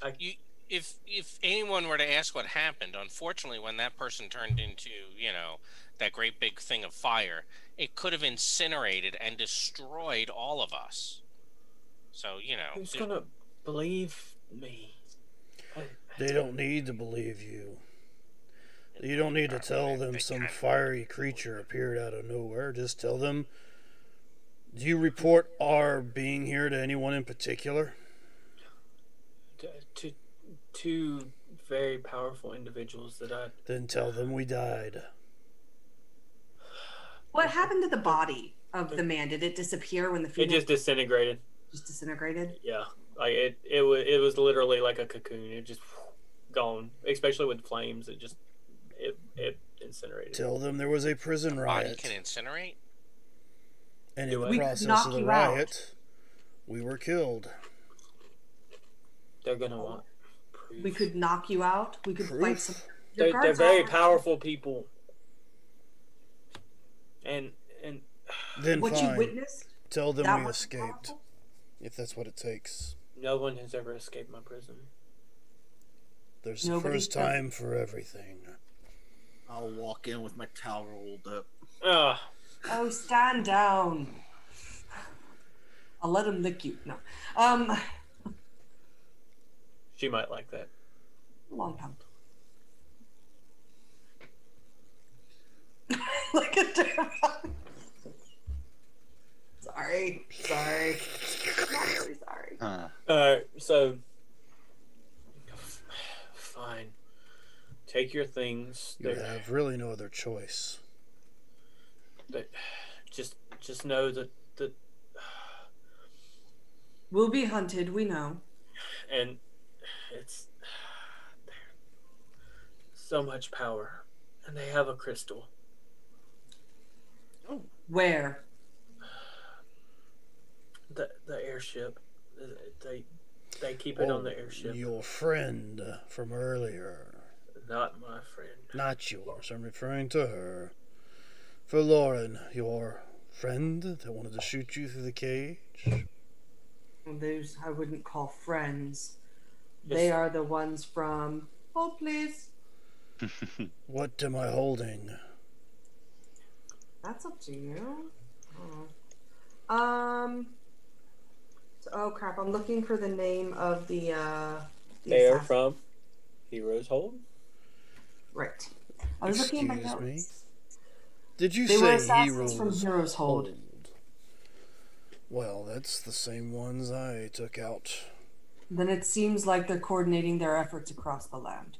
if anyone were to ask what happened, unfortunately, when that person turned into, that great big thing of fire, it could have incinerated and destroyed all of us. So, who's gonna believe me? They don't need to believe you. You don't need to tell them some fiery creature appeared out of nowhere. Just tell them, do you report our being here to anyone in particular? Two very powerful individuals that I... Then tell them we died. What happened to the body of the man? Did it disappear when the It just disintegrated. Just disintegrated? Yeah. Like it was literally like a cocoon. It just gone. Especially with flames, it incinerated. Tell them there was a prison riot. Body can incinerate? And in the process of the riot, we were killed. They're gonna want proof. We could knock you out. We could fight some. They're very powerful people. And then what fine. You witnessed? Tell them we escaped. Powerful? If that's what it takes. No one has ever escaped my prison. There's the first time for everything. I'll walk in with my towel rolled up. Oh, stand down. I'll let him lick you. No. She might like that. Long time. Like a damn. Sorry. Not really sorry. So fine. Take your things. You have really no other choice. But just know that we'll be hunted. We know. And it's so much power, and they have a crystal. Oh, where? The airship. They keep it on the airship. Your friend from earlier. Not my friend. Not yours. I'm referring to her. For Lauren, your friend that wanted to shoot you through the cage. Those I wouldn't call friends. Yes. They are the ones from. Oh, please. What am I holding? That's up to you. Oh crap! I'm looking for the name of the they are from Heroes Hold. Right. I was looking at my notes. Me? Did you they say were assassins Heroes from Heroes Hold? Well, that's the same ones I took out. Then it seems like they're coordinating their efforts across the land.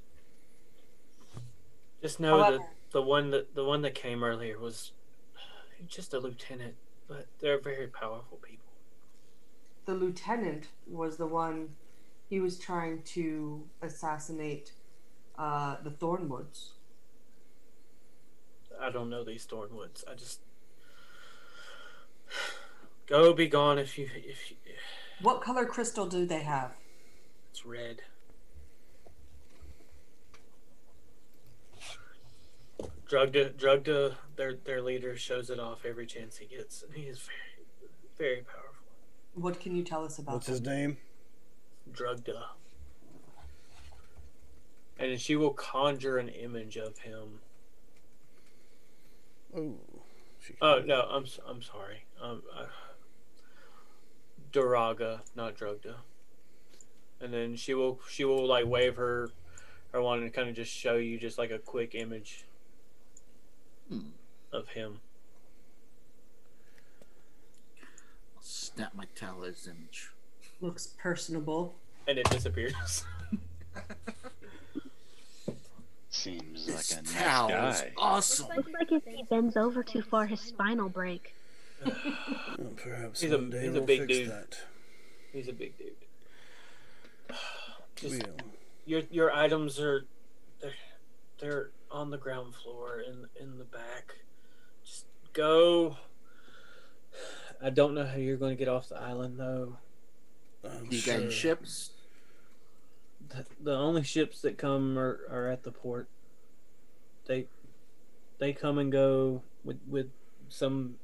Just know that the one that came earlier was just a lieutenant, but they're very powerful people. The lieutenant was the one. He was trying to assassinate the Thornwoods. I don't know these Thornwoods. I just go be gone if you. What color crystal do they have? It's red. Drugda, their leader shows it off every chance he gets, and he is very, very powerful. What can you tell us about What's his name? Drugda. And she will conjure an image of him. Oh no, I'm sorry. Duraga, not Drugda. And then she will like wave her wand and kind of just show you just like a quick image of him. I'll snap my Talos image. Looks personable. And it disappears. Seems like a nice guy. Awesome. Looks like if he bends over too far, his spine will break. Well, perhaps he's one day a we'll big fix dude. that. He's a big dude. Just, your items are they're on the ground floor in the back. Just go. I don't know how you're going to get off the island though. You got any ships? the only ships that come are at the port. They come and go with some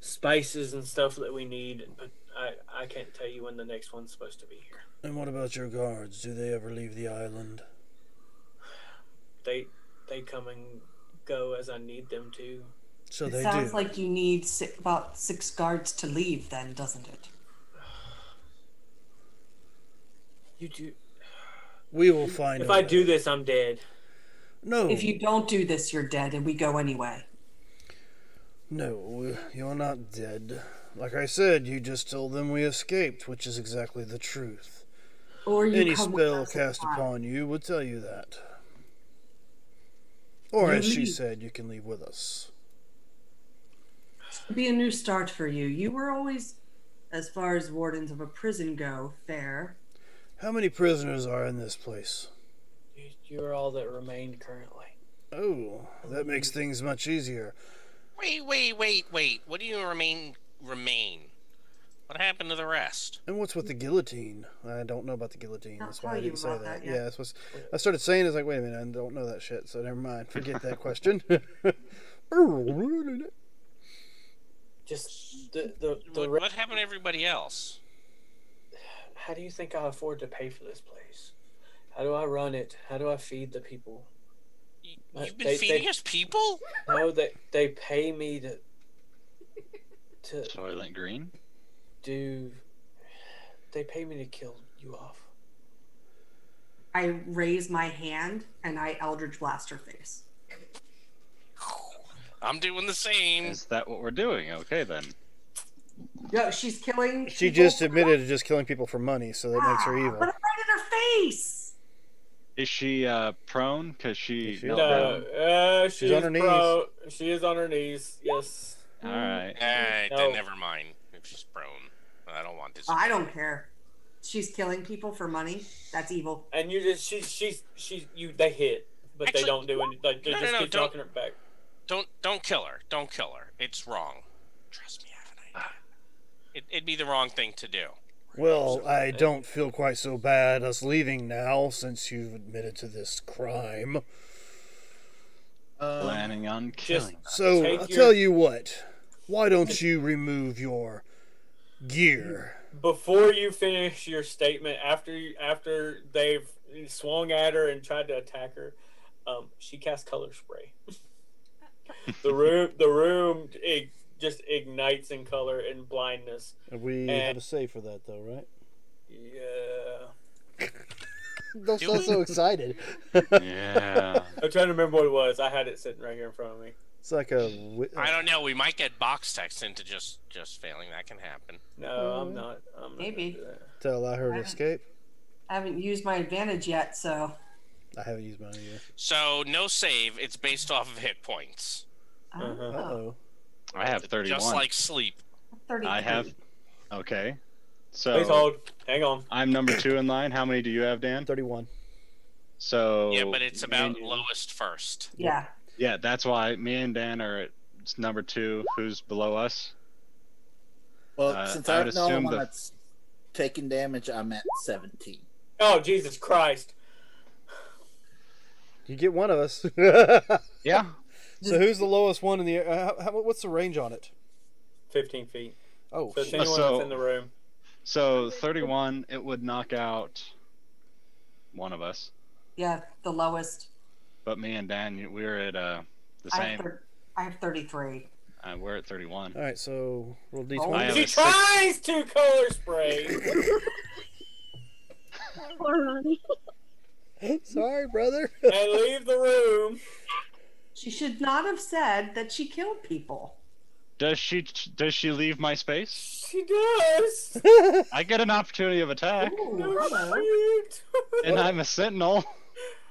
spices and stuff that we need, but I can't tell you when the next one's supposed to be here. And what about your guards? Do they ever leave the island? They come and go as I need them to. So It they sounds do. like you need about 6 guards to leave, then, doesn't it? You do. We will find. If I do this, I'm dead. No. If you don't do this, you're dead, and we go anyway. No, you're not dead. Like I said, you just told them we escaped, which is exactly the truth. Or you Any come with spell us cast and upon you would tell you that. Or You as she leave. said, you can leave with us. It'll be a new start for you. You were always, as far as wardens of a prison go, fair. How many prisoners are in this place? You're all that remained currently. Oh, that makes things much easier. Wait. What do you remain? What happened to the rest? And what's with the guillotine? I don't know about the guillotine. I'll That's why tell I you didn't say about that. that, yeah. Yeah, that's what I started saying. Is like, wait a minute, I don't know that shit. So never mind. Forget that question. Just the What happened to everybody else? How do you think I afford to pay for this place? How do I run it? How do I feed the people? You've been feeding us people? No, they pay me to Soylent Green? do. They pay me to kill you off. I raise my hand, and I Eldritch Blast her face. I'm doing the same. Is that what we're doing? Okay, then. No, she's killing. She people just for admitted money. to just killing people for money, so that makes her evil. But I'm right in her face. Is she prone? Because she She knelt is. down. She's on her knees. She is on her knees. Yes. All right. Then No. never mind. If she's prone, I don't want this. I don't care. She's killing people for money. That's evil. And you just she's you they hit, but Actually, they don't do anything. Like they no, just no, keep don't- knocking her back. Don't kill her. Don't kill her. It's wrong. Trust me, I have an idea. It'd be the wrong thing to do. Well, I don't feel quite so bad us leaving now, since you've admitted to this crime. Planning on killing. So, Take I'll your- tell you what. Why don't you remove your gear? Before you finish your statement, after they've swung at her and tried to attack her, she cast color spray. the room it just ignites in color and blindness. We And- have a save for that, though, right? Yeah. Don't sound so excited. Yeah. I'm trying to remember what it was. I had it sitting right here in front of me. It's like a. I don't know. We might get box text into just failing. That can happen. No, I'm not. I'm not Maybe. gonna do that. To allow her to escape. I haven't used my advantage yet, so. I haven't used mine either. So no save. It's based off of hit points, Uh-huh. Oh, Uh-oh. I have 31. just like sleep. 33. I have. Okay. Please So hold. Hang on. I'm number 2 in line. How many do you have, Dan? 31. So Yeah, but it's about me and you- lowest first. Yeah. Yeah, that's why me and Dan are at number 2. Who's below us? Well, since I I'm would the only assume one the- that's taking damage, I'm at 17. Oh Jesus Christ! You get one of us. Yeah. So who's the lowest one in the? What's the range on it? 15 feet. Oh, So it's shit. anyone So- that's in the room. So 31, it would knock out one of us. Yeah, the lowest. But me and Dan, we're at the I have, same. I have 33. We're at 31. All right, so roll Oh, I d20. have She a six. tries to color spray. Poor Ronnie. Sorry, brother. And leave the room. She should not have said that she killed people. Does she leave my space? She does. I get an opportunity of attack, Ooh, No hello. shit. and I'm a sentinel.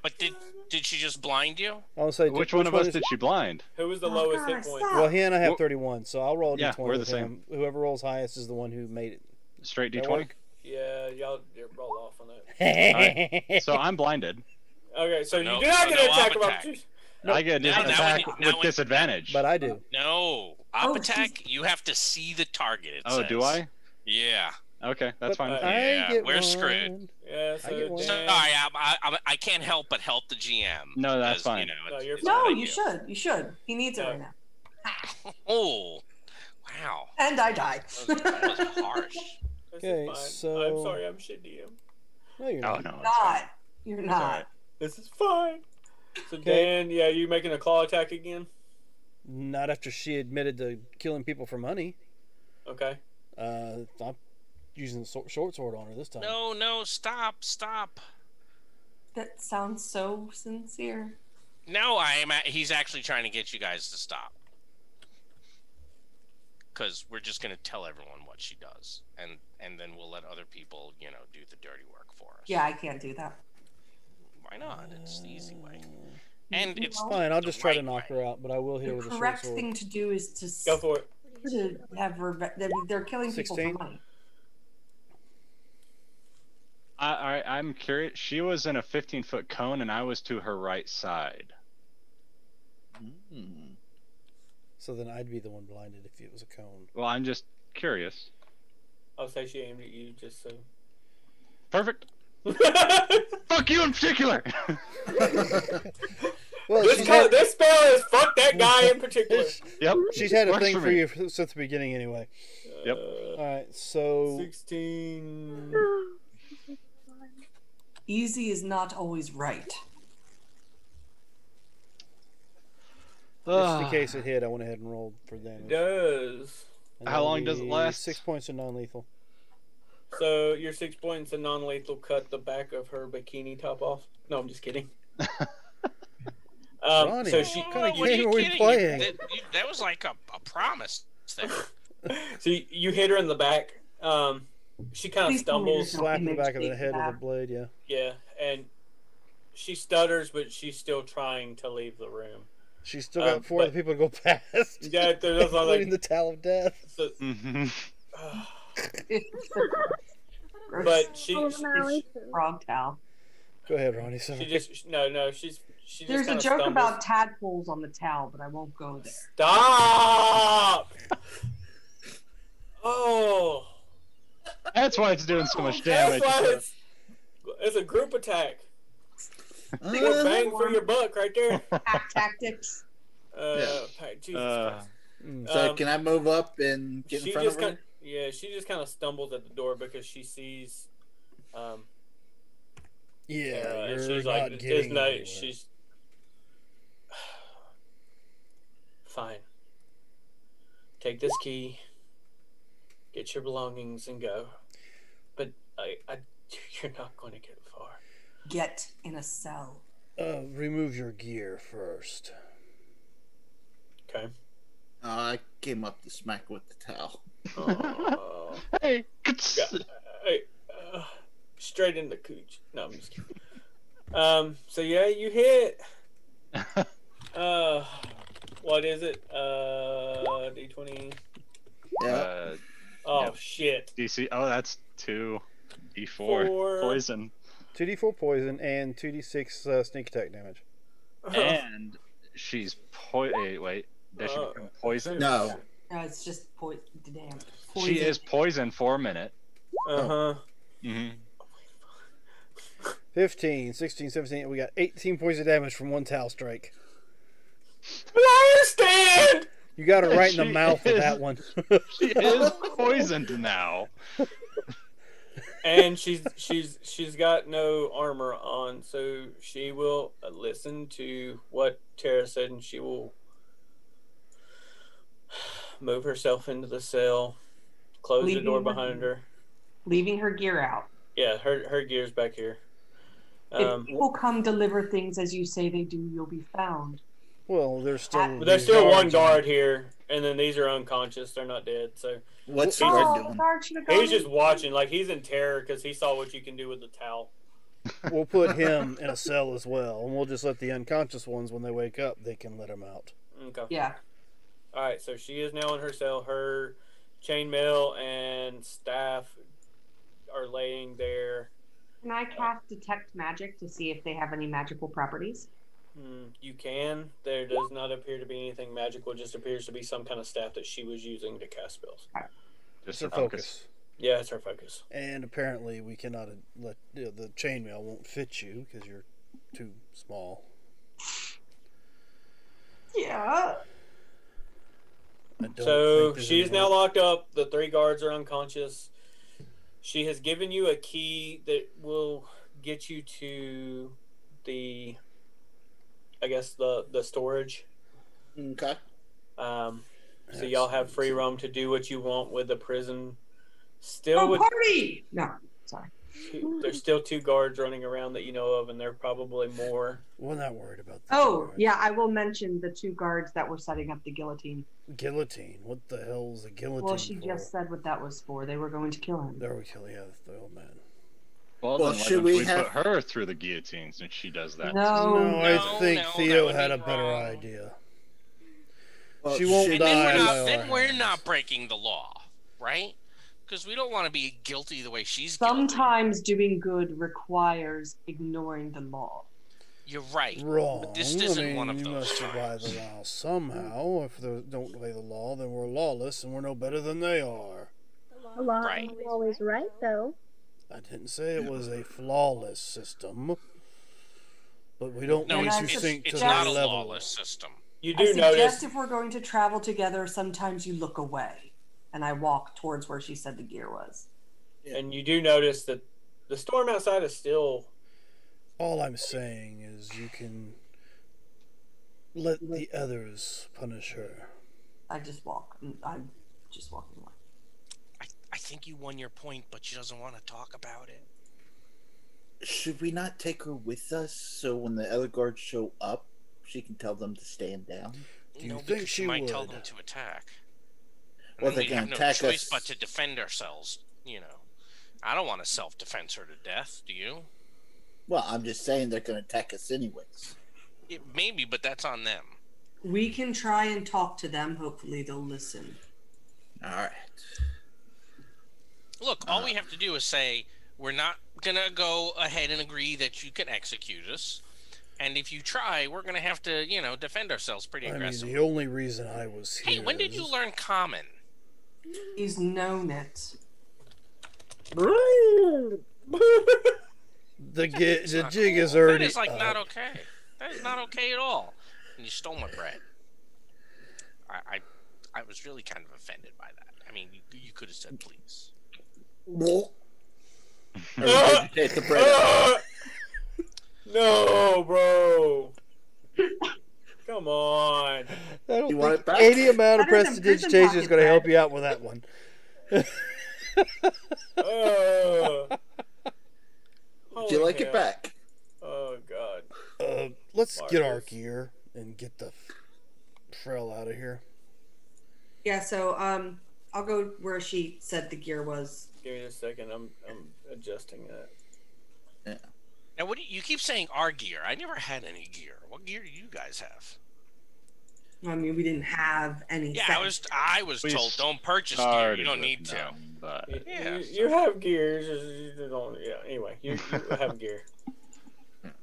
But did she just blind you? I'll say Which one of us is- did she blind? Who was the Oh, lowest God, hit point? stop. Well, he and I have Well- 31, so I'll roll a Yeah, d20 we're the with same. him. Whoever rolls highest is the one who made it. Straight That D20. work? Yeah, y'all roll off on that. So I'm blinded. Okay, so No- you do not so get an no attack op of attack. opportunity. I get an Now- now attack when you- now with when- disadvantage. But I do. No. Op Oh, attack. You have to see the target. It Oh, says. do I? Yeah. Okay, that's But fine. I Yeah, get we're one. screwed. Yeah, so I get one. Sorry, Dan, I can't help but help the GM. No, that's 'cause, fine. You know, No, you're it's fine. No, what I you do. should. You should. He needs it No. right now. Oh, wow. And I die. That was harsh. this Okay, is fine. so- I'm sorry, I'm shit DM. No, you're Oh not. no, it's Not. fine. You're It's not. alright. This is fine. So Okay. Dan, yeah, you making a claw attack again? Not after she admitted to killing people for money. Okay. I'm using the short sword on her this time. No, stop. That sounds so sincere. No, he's actually trying to get you guys to stop. Because we're just going to tell everyone what she does. And then we'll let other people, do the dirty work for us. Yeah, I can't do that. Why not? It's the easy way. And it's Fine, I'll the just try to right knock way. her out, but I will hit her The with a short correct sword. thing to do is to Go for it. have they're killing people 16? for money. I'm curious. She was in a 15-foot cone, and I was to her right side. Mm. So then I'd be the one blinded if it was a cone. Well, I'm just curious. I'll say she aimed at you just so. Perfect. Fuck you in particular. Well, This spell is fuck that guy in particular. Yep. she's had a Works thing for for me. you since the beginning anyway. Yep. Alright, so 16. Easy is not always right. just in case it hit, I went ahead and rolled for damage. Does. And How that'll long does it be last? 6 points of non-lethal. So your 6 points of non-lethal cut the back of her bikini top off. No, I'm just kidding. Ronnie, So she, what kind of what are game you are we kidding? playing? That was like a promise there. so you hit her in the back. She kind of Please tell me stumbles. there's no Slap in the image back of the tape head of with that. the blade, yeah. Yeah, and she stutters, but she's still trying to leave the room. She's still got four but- other people to go past. Yeah, there's including like the Towel of Death. so, Mm-hmm. but she Frog towel. Go ahead, Ronnie. Sorry. just no she's just There's a kinda joke stumbles. about tadpoles on the towel, but I won't go there. Stop! Oh, That's why it's doing so much that's damage. why it's a group attack. More bang for your buck right there. Pack tactics. Jesus Christ. So can I move up and get in She front of just her? kind she just kind of stumbles at the door because she sees Yeah, and you're she's not like, there's getting no, anywhere. she's fine. Take this key, get your belongings, and go. But you're not going to get far. Get in a cell. Remove your gear first. Okay. I came up to smack with the towel. Oh. Hey, Hey, straight in the cooch. No, I'm just kidding. So yeah, you hit. What is it? D20. Yeah. Oh Yep. shit. DC. Oh, that's 2d4 Four. poison, 2d4 poison and 2d6 sneak attack damage. and she's wait. Does she become poisoned? No. No, it's just damn. She is poisoned for a minute. Uh-huh. Mm-hmm. 15, 16, 17. We got 18 points of damage from one towel strike. I understand. You got her right in the She mouth with is- that one. She is poisoned now. And she's got no armor on, so she will listen to what Tara said, and she will move herself into the cell, close the door behind her. Leaving her gear out. Yeah, her gear's back here. If people come deliver things as you say they do, you'll be found. Well, there's still. But there's these still one guards. guard here, and then these are unconscious. They're not dead, so What's the Oh, guard the doing? guard should have gone. he's just watching. Like, he's in terror because he saw what you can do with the towel. We'll put him in a cell as well, and we'll just let the unconscious ones, when they wake up, they can let him out. Okay. Yeah. All right, so she is now in her cell. Her chainmail and staff are laying there. Can I cast detect magic to see if they have any magical properties? You can. There does not appear to be anything magical. It just appears to be some kind of staff that she was using to cast spells. Just It's a her focus. Yeah, it's her focus. And apparently we cannot let the chainmail won't fit you because you're too small. Yeah. I don't So think there's she's any now way- locked up. The 3 guards are unconscious. She has given you a key that will get you to the, I guess, the storage. Okay. So y'all have free roam to do what you want with the prison. Still, Oh, with party! No, sorry. there's still 2 guards running around that you know of, and they're probably more. We're not worried about the Oh, guards. yeah, I will mention the 2 guards that were setting up the guillotine. Guillotine. What the hell's a guillotine Well, she for? just said what that was for. They were going to kill him. There we kill the old man. Well, Well, then why should don't we we have- put her through the guillotine since she does that? No, I think no, Theo that would had be a better wrong. idea. Well, She won't should- And then die we're by not, our then we're hands. not breaking the law, right? Because we don't want to be guilty the way she's guilty. sometimes doing good requires ignoring the law. You're right. Wrong. But this isn't I mean, one of you those must obey the times. law somehow. If they don't obey the law, then we're lawless and we're no better than they are. A law Right. isn't always right, though. I didn't say it was a flawless system, but we don't No, need And to I sink to it's their not a level. lawless system. You I do suggest notice. if we're going to travel together, sometimes you look away. And I walk towards where she said the gear was. And you do notice that the storm outside is still. All I'm saying is you can let the others punish her. I just walk. I'm just walking away. I think you won your point, but she doesn't want to talk about it. Should we not take her with us so when the other guards show up, she can tell them to stand down? Do you No, think because she might tell would? them to attack. Well, And they we'd can have no attack choice us. but to defend ourselves, you know. I don't want to self-defense her to death, do you? Well, I'm just saying they're going to attack us anyways. Maybe, but that's on them. We can try and talk to them. Hopefully they'll listen. All right. Look, all we have to do is say, we're not going to go ahead and agree that you can execute us. And if you try, we're going to have to, you know, defend ourselves pretty I mean, aggressively. the only reason I was here. Hey, when did you is- learn common? He's known it. The not jig cool. is already That is like up. not okay. That is not okay at all. And you stole my bread. I was really kind of offended by that. I mean, you could have said please. Take the bread out. No, bro. Come on. I don't You want think it back? any amount of Better than prison prestidigitation is pocket going to help bread. you out with that one. Would you like Holy it hell. back? Oh God. Let's get our Marcus. gear and get the frill out of here. Yeah, so I'll go where she said the gear was. Give me a second. I'm adjusting that. Now, what do you keep saying our gear? I never had any gear. What gear do you guys have? I mean, we didn't have any. Yeah, set- I was We told don't purchase gear. Started You don't with need to. none, but You, you have gears. You don't. Yeah. Anyway, you have gear.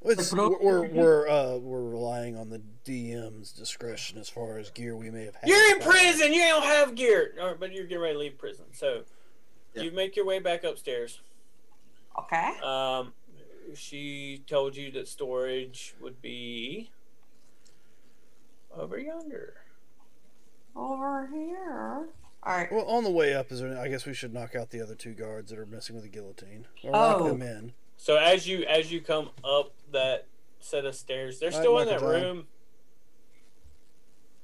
It's, Like, we're relying on the DM's discretion as far as gear we may have had. You're in prior. prison. You don't have gear. But you're getting ready to leave prison. So Yeah. you make your way back upstairs. Okay. She told you that storage would be over yonder. Over here. All right. Well, on the way up, I guess we should knock out the other 2 guards that are messing with the guillotine, or Oh. lock them in. So as you come up that set of stairs, they're All right, still in Michael that John. room.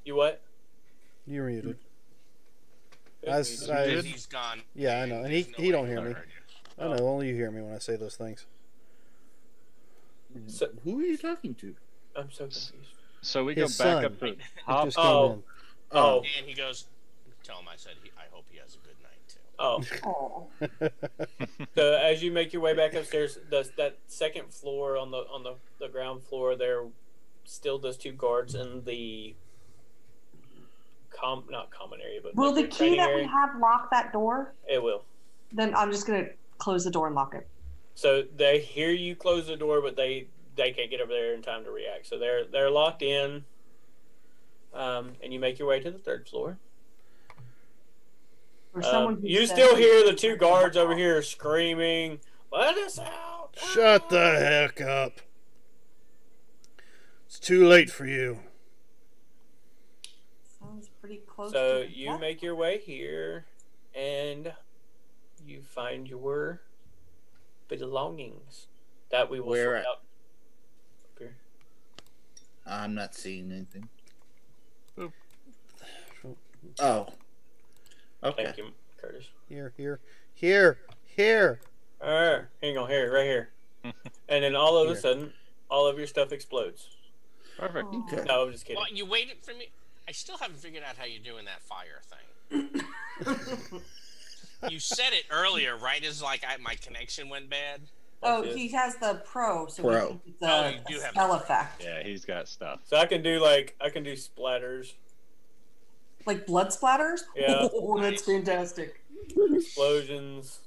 You what? You're muted. Yes, I- you I- did. He's gone. Yeah, I know, and he There's no he way don't he hear could've me. heard you. I know, only you hear me when I say those things. So- Who are you talking to? I'm so confused. so we His go back son. up the He top. just came Oh. in. Oh, And he goes, tell him I said I hope he has a good night too. oh. Oh. So as you make your way back upstairs, that second floor on the ground floor, there still those 2 guards in the not common area, but Will like the the key training that area. we have lock that door? It will. Then I'm just gonna close the door and lock it. So they hear you close the door, but they can't get over there in time to react. So they're locked in. And you make your way to the 3rd floor. Or someone who You said- still hear the two guards over here screaming, "Let us out!" Shut the heck up. It's too late for you. Sounds pretty close. So to you make your way here, and you find your belongings that we will Where sort at? out. Up here. I'm not seeing anything. Boop. Oh. Okay. Thank you, Curtis. Here. Hang on, here, right here. And then all of Here. a sudden, all of your stuff explodes. Perfect. Aw. Okay. No, I'm just kidding. Well, you waited for me. I still haven't figured out how you're doing that fire thing. You said it earlier, right? As like my connection went bad. Oh, he has the pro, so Pro. we think it's Oh, a, you do a have spell the pro. effect. Yeah, he's got stuff. So I can do splatters, Like blood splatters? Yeah. Oh, that's Nice. fantastic. explosions.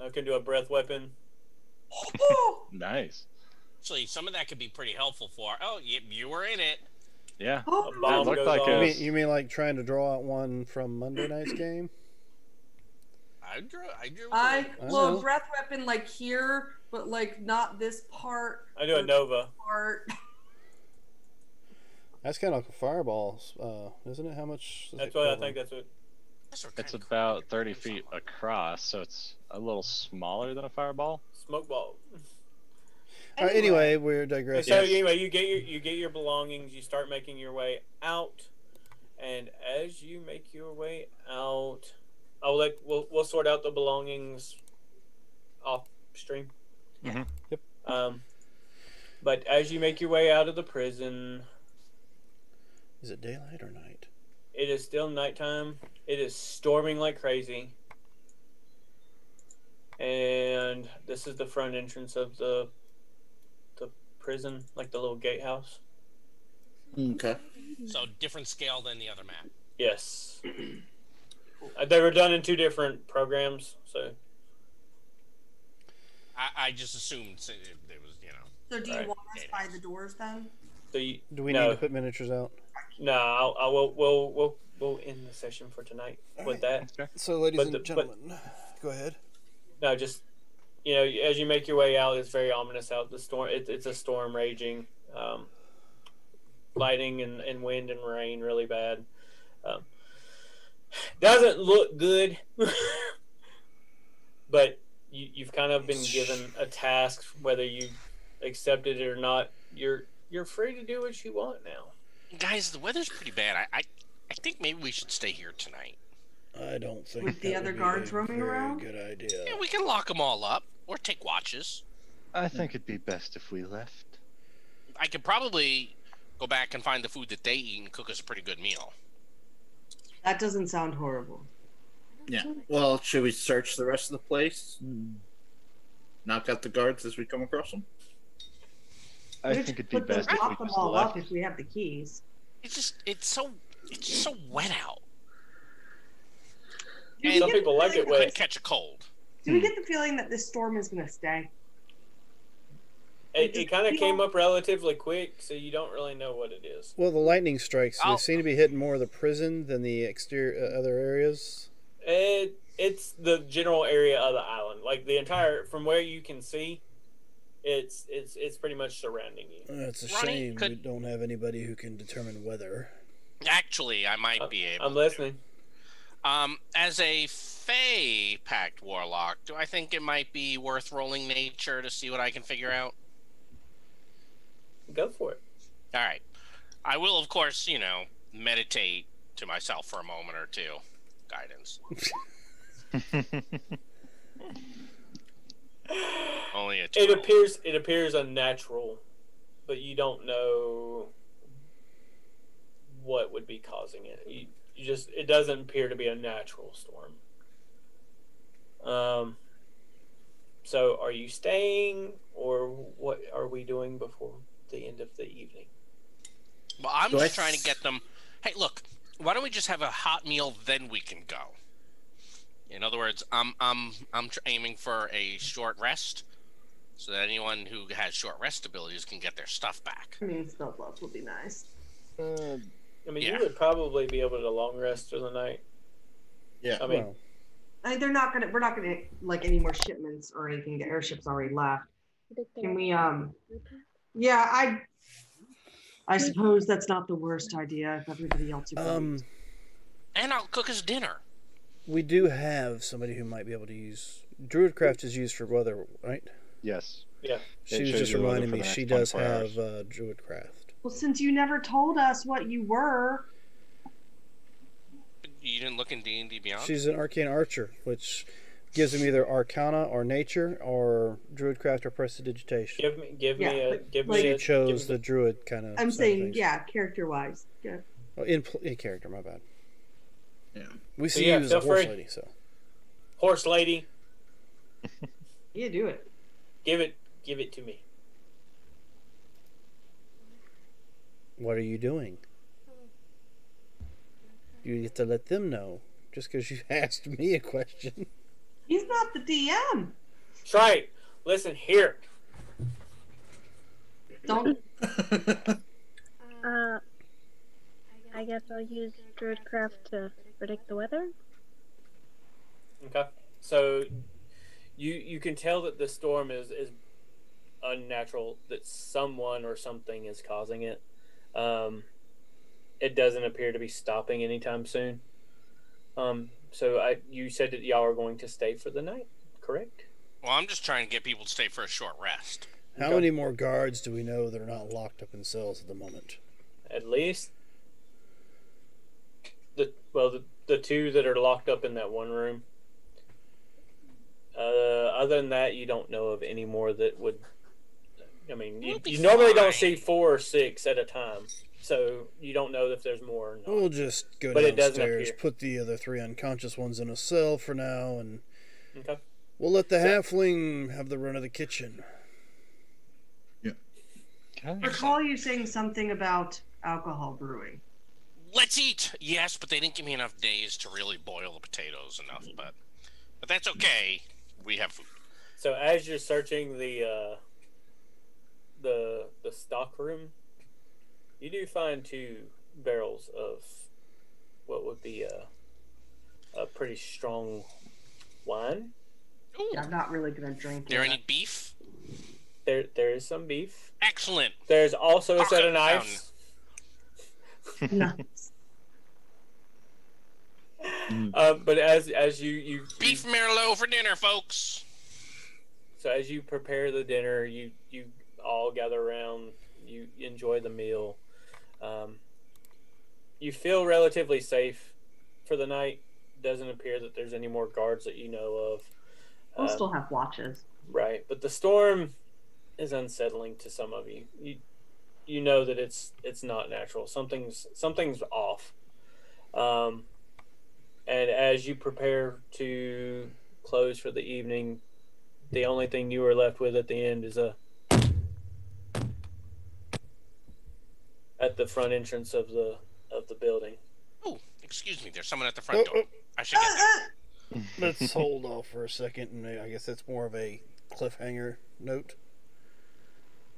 I can do a breath weapon. Oh, Nice. Actually, some of that could be pretty helpful for. Oh, you were in it. Yeah. oh, A bomb looked goes like off. it You mean like trying to draw out one from Monday night's game? I drew. I I well, know. a breath weapon like here, but like not this part. I do a or Nova. Part. That's kind of like a fireball, isn't it? How much? Does That's it what I cover? think. That's what. It's about 30 feet across, so it's a little smaller than a fireball. Smoke ball. All right, anyway, we're digressing. So anyway, you get your belongings. You start making your way out, and as you make your way out, we'll sort out the belongings off stream. Mhm. Yep. But as you make your way out of the prison, Is it daylight or night? it is still nighttime. It is storming like crazy, and this is the front entrance of the prison, like the little gatehouse. Okay. So different scale than the other map. Yes. They were done in two different programs, so I just assumed it was, So do you Right. want us by the doors then? the Do we no, need to put miniatures out? No, we'll end the session for tonight with that. So, ladies But and the- but- gentlemen, go ahead. No, just as you make your way out, it's very ominous out. The storm, it's a storm raging, lightning and wind and rain really bad. Doesn't look good, but you've kind of been given a task, whether you accept it or not. You're free to do what you want now. guys, the weather's pretty bad. I think maybe we should stay here tonight. I don't think With the that other would be guards a roaming very around? good idea. Yeah, we can lock them all up or take watches. I think it'd be best if we left. I could probably go back and find the food that they eat and cook us a pretty good meal. That doesn't sound horrible. Yeah. Well, should we search the rest of the place? Knock out the guards as we come across them? I think it'd be Put them- best if we lock them just all left. up if we have the keys. It's just so wet out. Do we Some get the people like feeling it that wet. Could catch a cold. Do we get the feeling that this storm is going to stay? It kind of came up relatively quick, so you don't really know what it is. Well, the lightning strikes they I'll- seem to be hitting more of the prison than the exterior other areas. It's the general area of the island, like the entire from where you can see. It's pretty much surrounding you. It's a Ronnie, shame we could- don't have anybody who can determine weather. Actually, I might be able. I'm listening. As a Fey Pact Warlock, do I think it might be worth rolling nature to see what I can figure out? Go for it. All right. I will, of course, meditate to myself for a moment or two. Guidance. Only a two. It appears unnatural, but you don't know what would be causing it. You just it doesn't appear to be a natural storm. So are you staying, or what are we doing before the end of the evening? Well, I'm Do I just trying to get them. Hey, look. Why don't we just have a hot meal, then we can go? In other words, I'm aiming for a short rest, so that anyone who has short rest abilities can get their stuff back. I mean, spell slots would be nice. I mean, Yeah. you would probably be able to long rest through the night. Yeah. I mean, Well, They're not gonna. We're not gonna like any more shipments or anything. The airship's already left. Can we? Yeah, I suppose that's not the worst idea if everybody else agrees. And I'll cook us dinner. we do have somebody who might be able to use Druidcraft is used for weather, right? Yes. yeah. She It was shows just you the weather reminding for me the she next does 24 have hours. Druidcraft. Well, since you never told us what you were, You didn't look in D&D Beyond? She's an arcane archer, which gives him either Arcana or Nature or Druidcraft or Prestidigitation. Give Yeah, me a but, give like- me She a chose give the me Druid kind of. I'm side of saying, things. yeah, character-wise. Yeah. Oh, in character, my bad. Yeah. We see yeah, you as a feel horse free. lady, so. horse lady. Yeah, do it. Give it to me. What are you doing? You get to let them know. Just because you asked me a question. He's not the DM. Try it. Listen here. Don't. I guess I'll use Druidcraft to predict the weather. Okay. So you can tell that the storm is unnatural, that someone or something is causing it. It doesn't appear to be stopping anytime soon. So you said that y'all are going to stay for the night, correct? Well, I'm just trying to get people to stay for a short rest. How Okay. many more guards do we know that are not locked up in cells at the moment? At least the two that are locked up in that one room. Other than that, you don't know of any more that would. I mean, We'll be you normally don't fine. see 4 or 6 at a time, so you don't know if there's more or not. We'll just go But it doesn't downstairs, appear. put the other 3 unconscious ones in a cell for now, and Okay. we'll let the halfling have the run of the kitchen. I recall you saying something about alcohol brewing. Let's eat! Yes, but they didn't give me enough days to really boil the potatoes enough, but that's okay. We have food. So as you're searching the stock room, you do find 2 barrels of what would be a pretty strong wine. Ooh. Yeah, I'm not really gonna drink There it. any beef? There is some beef. Excellent. There's also a set of Pocket knives. Nice. But as you Beef Merlot for dinner, folks. so as you prepare the dinner, you all gather around. You enjoy the meal. You feel relatively safe for the night. Doesn't appear that there's any more guards that you know of. We'll still have watches. Right, but the storm is unsettling to some of you. You know that it's not natural. Something's off. And as you prepare to close for the evening, the only thing you are left with at the end is at the front entrance of the building. Oh, excuse me. There's someone at the front Oh, door. I should get there. Let's hold off for a second, and I guess that's more of a cliffhanger note.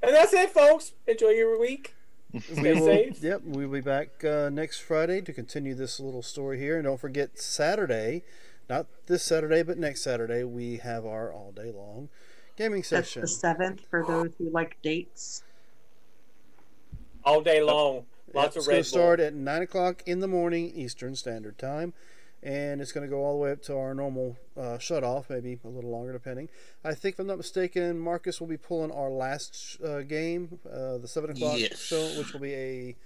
And that's it, folks. Enjoy your week. Stay safe. Yep, we'll be back next Friday to continue this little story here. And don't forget, Saturday, not this Saturday, but next Saturday, we have our all day long gaming That's session. the 7th for those who like dates. All day long. Lots It's of going Red to Bull. start at 9 o'clock in the morning Eastern Standard Time, and it's going to go all the way up to our normal shut off, maybe a little longer depending. I think, if I'm not mistaken, Marcus will be pulling our last game, the 7 o'clock Yes. show, which will be a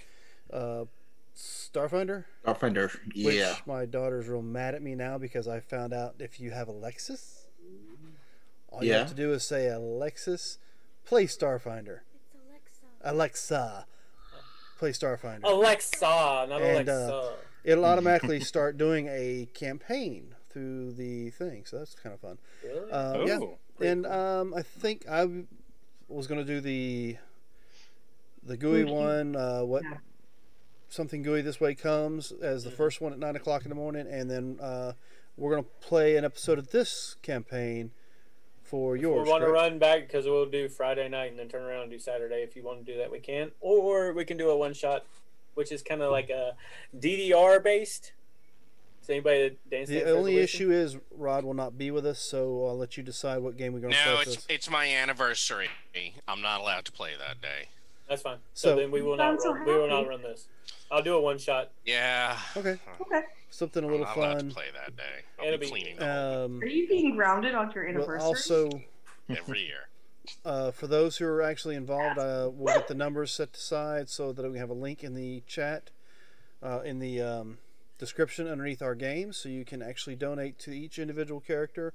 Starfinder. Starfinder, yeah. Which my daughter's real mad at me now because I found out if you have Alexis, all you Yeah. have to do is say, Alexis, play Starfinder. It's Alexa. Alexa, play Starfinder. Alexa, not And, Alexa. It'll automatically start doing a campaign through the thing, so that's kind of fun. Really? Yeah, Oh, and I think I was going to do the GUI one. What Yeah. something GUI this way comes as the first one at 9 o'clock in the morning, and then we're going to play an episode of this campaign for We yours. want to correct? run back because we'll do Friday night and then turn around and do Saturday. If you want to do that, we can. Or we can do a one shot, which is kind of like a DDR based. Is anybody Dance The Dance only Resolution? issue is Rod will not be with us, so I'll let you decide what game we're going to play No, with us. it's my anniversary. I'm not allowed to play that day. That's fine. So then we will not sound so run. We will not happy. run this. I'll do a one shot. Yeah. Okay. Okay. Something a I'm little not allowed to fun. play that day. It'll I'll be be- cleaning the home Are you being grounded on your We'll anniversary? also, every year. for those who are actually involved, we'll get the numbers set aside so that we have a link in the chat, in the description underneath our game, so you can actually donate to each individual character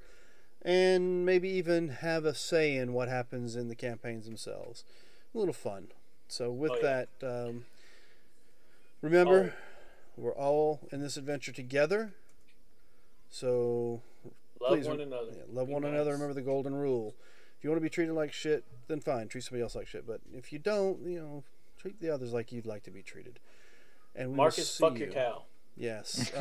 and maybe even have a say in what happens in the campaigns themselves. A little fun. So with that, remember, we're all in this adventure together. So Love please, one another. love Be one nice. another. Remember the golden rule. If you want to be treated like shit, then fine, treat somebody else like shit. But if you don't, treat the others like you'd like to be treated. And we will Marcus, see fuck you. your cow. Yes.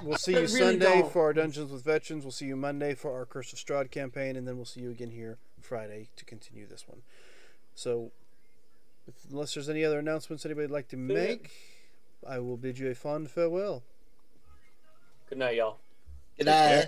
We'll see you But really Sunday don't. for our Dungeons with Veterans. We'll see you Monday for our Curse of Strahd campaign, and then we'll see you again here Friday to continue this one. So, unless there's any other announcements anybody'd like to make, I will bid you a fond farewell. Good night, y'all. Good night.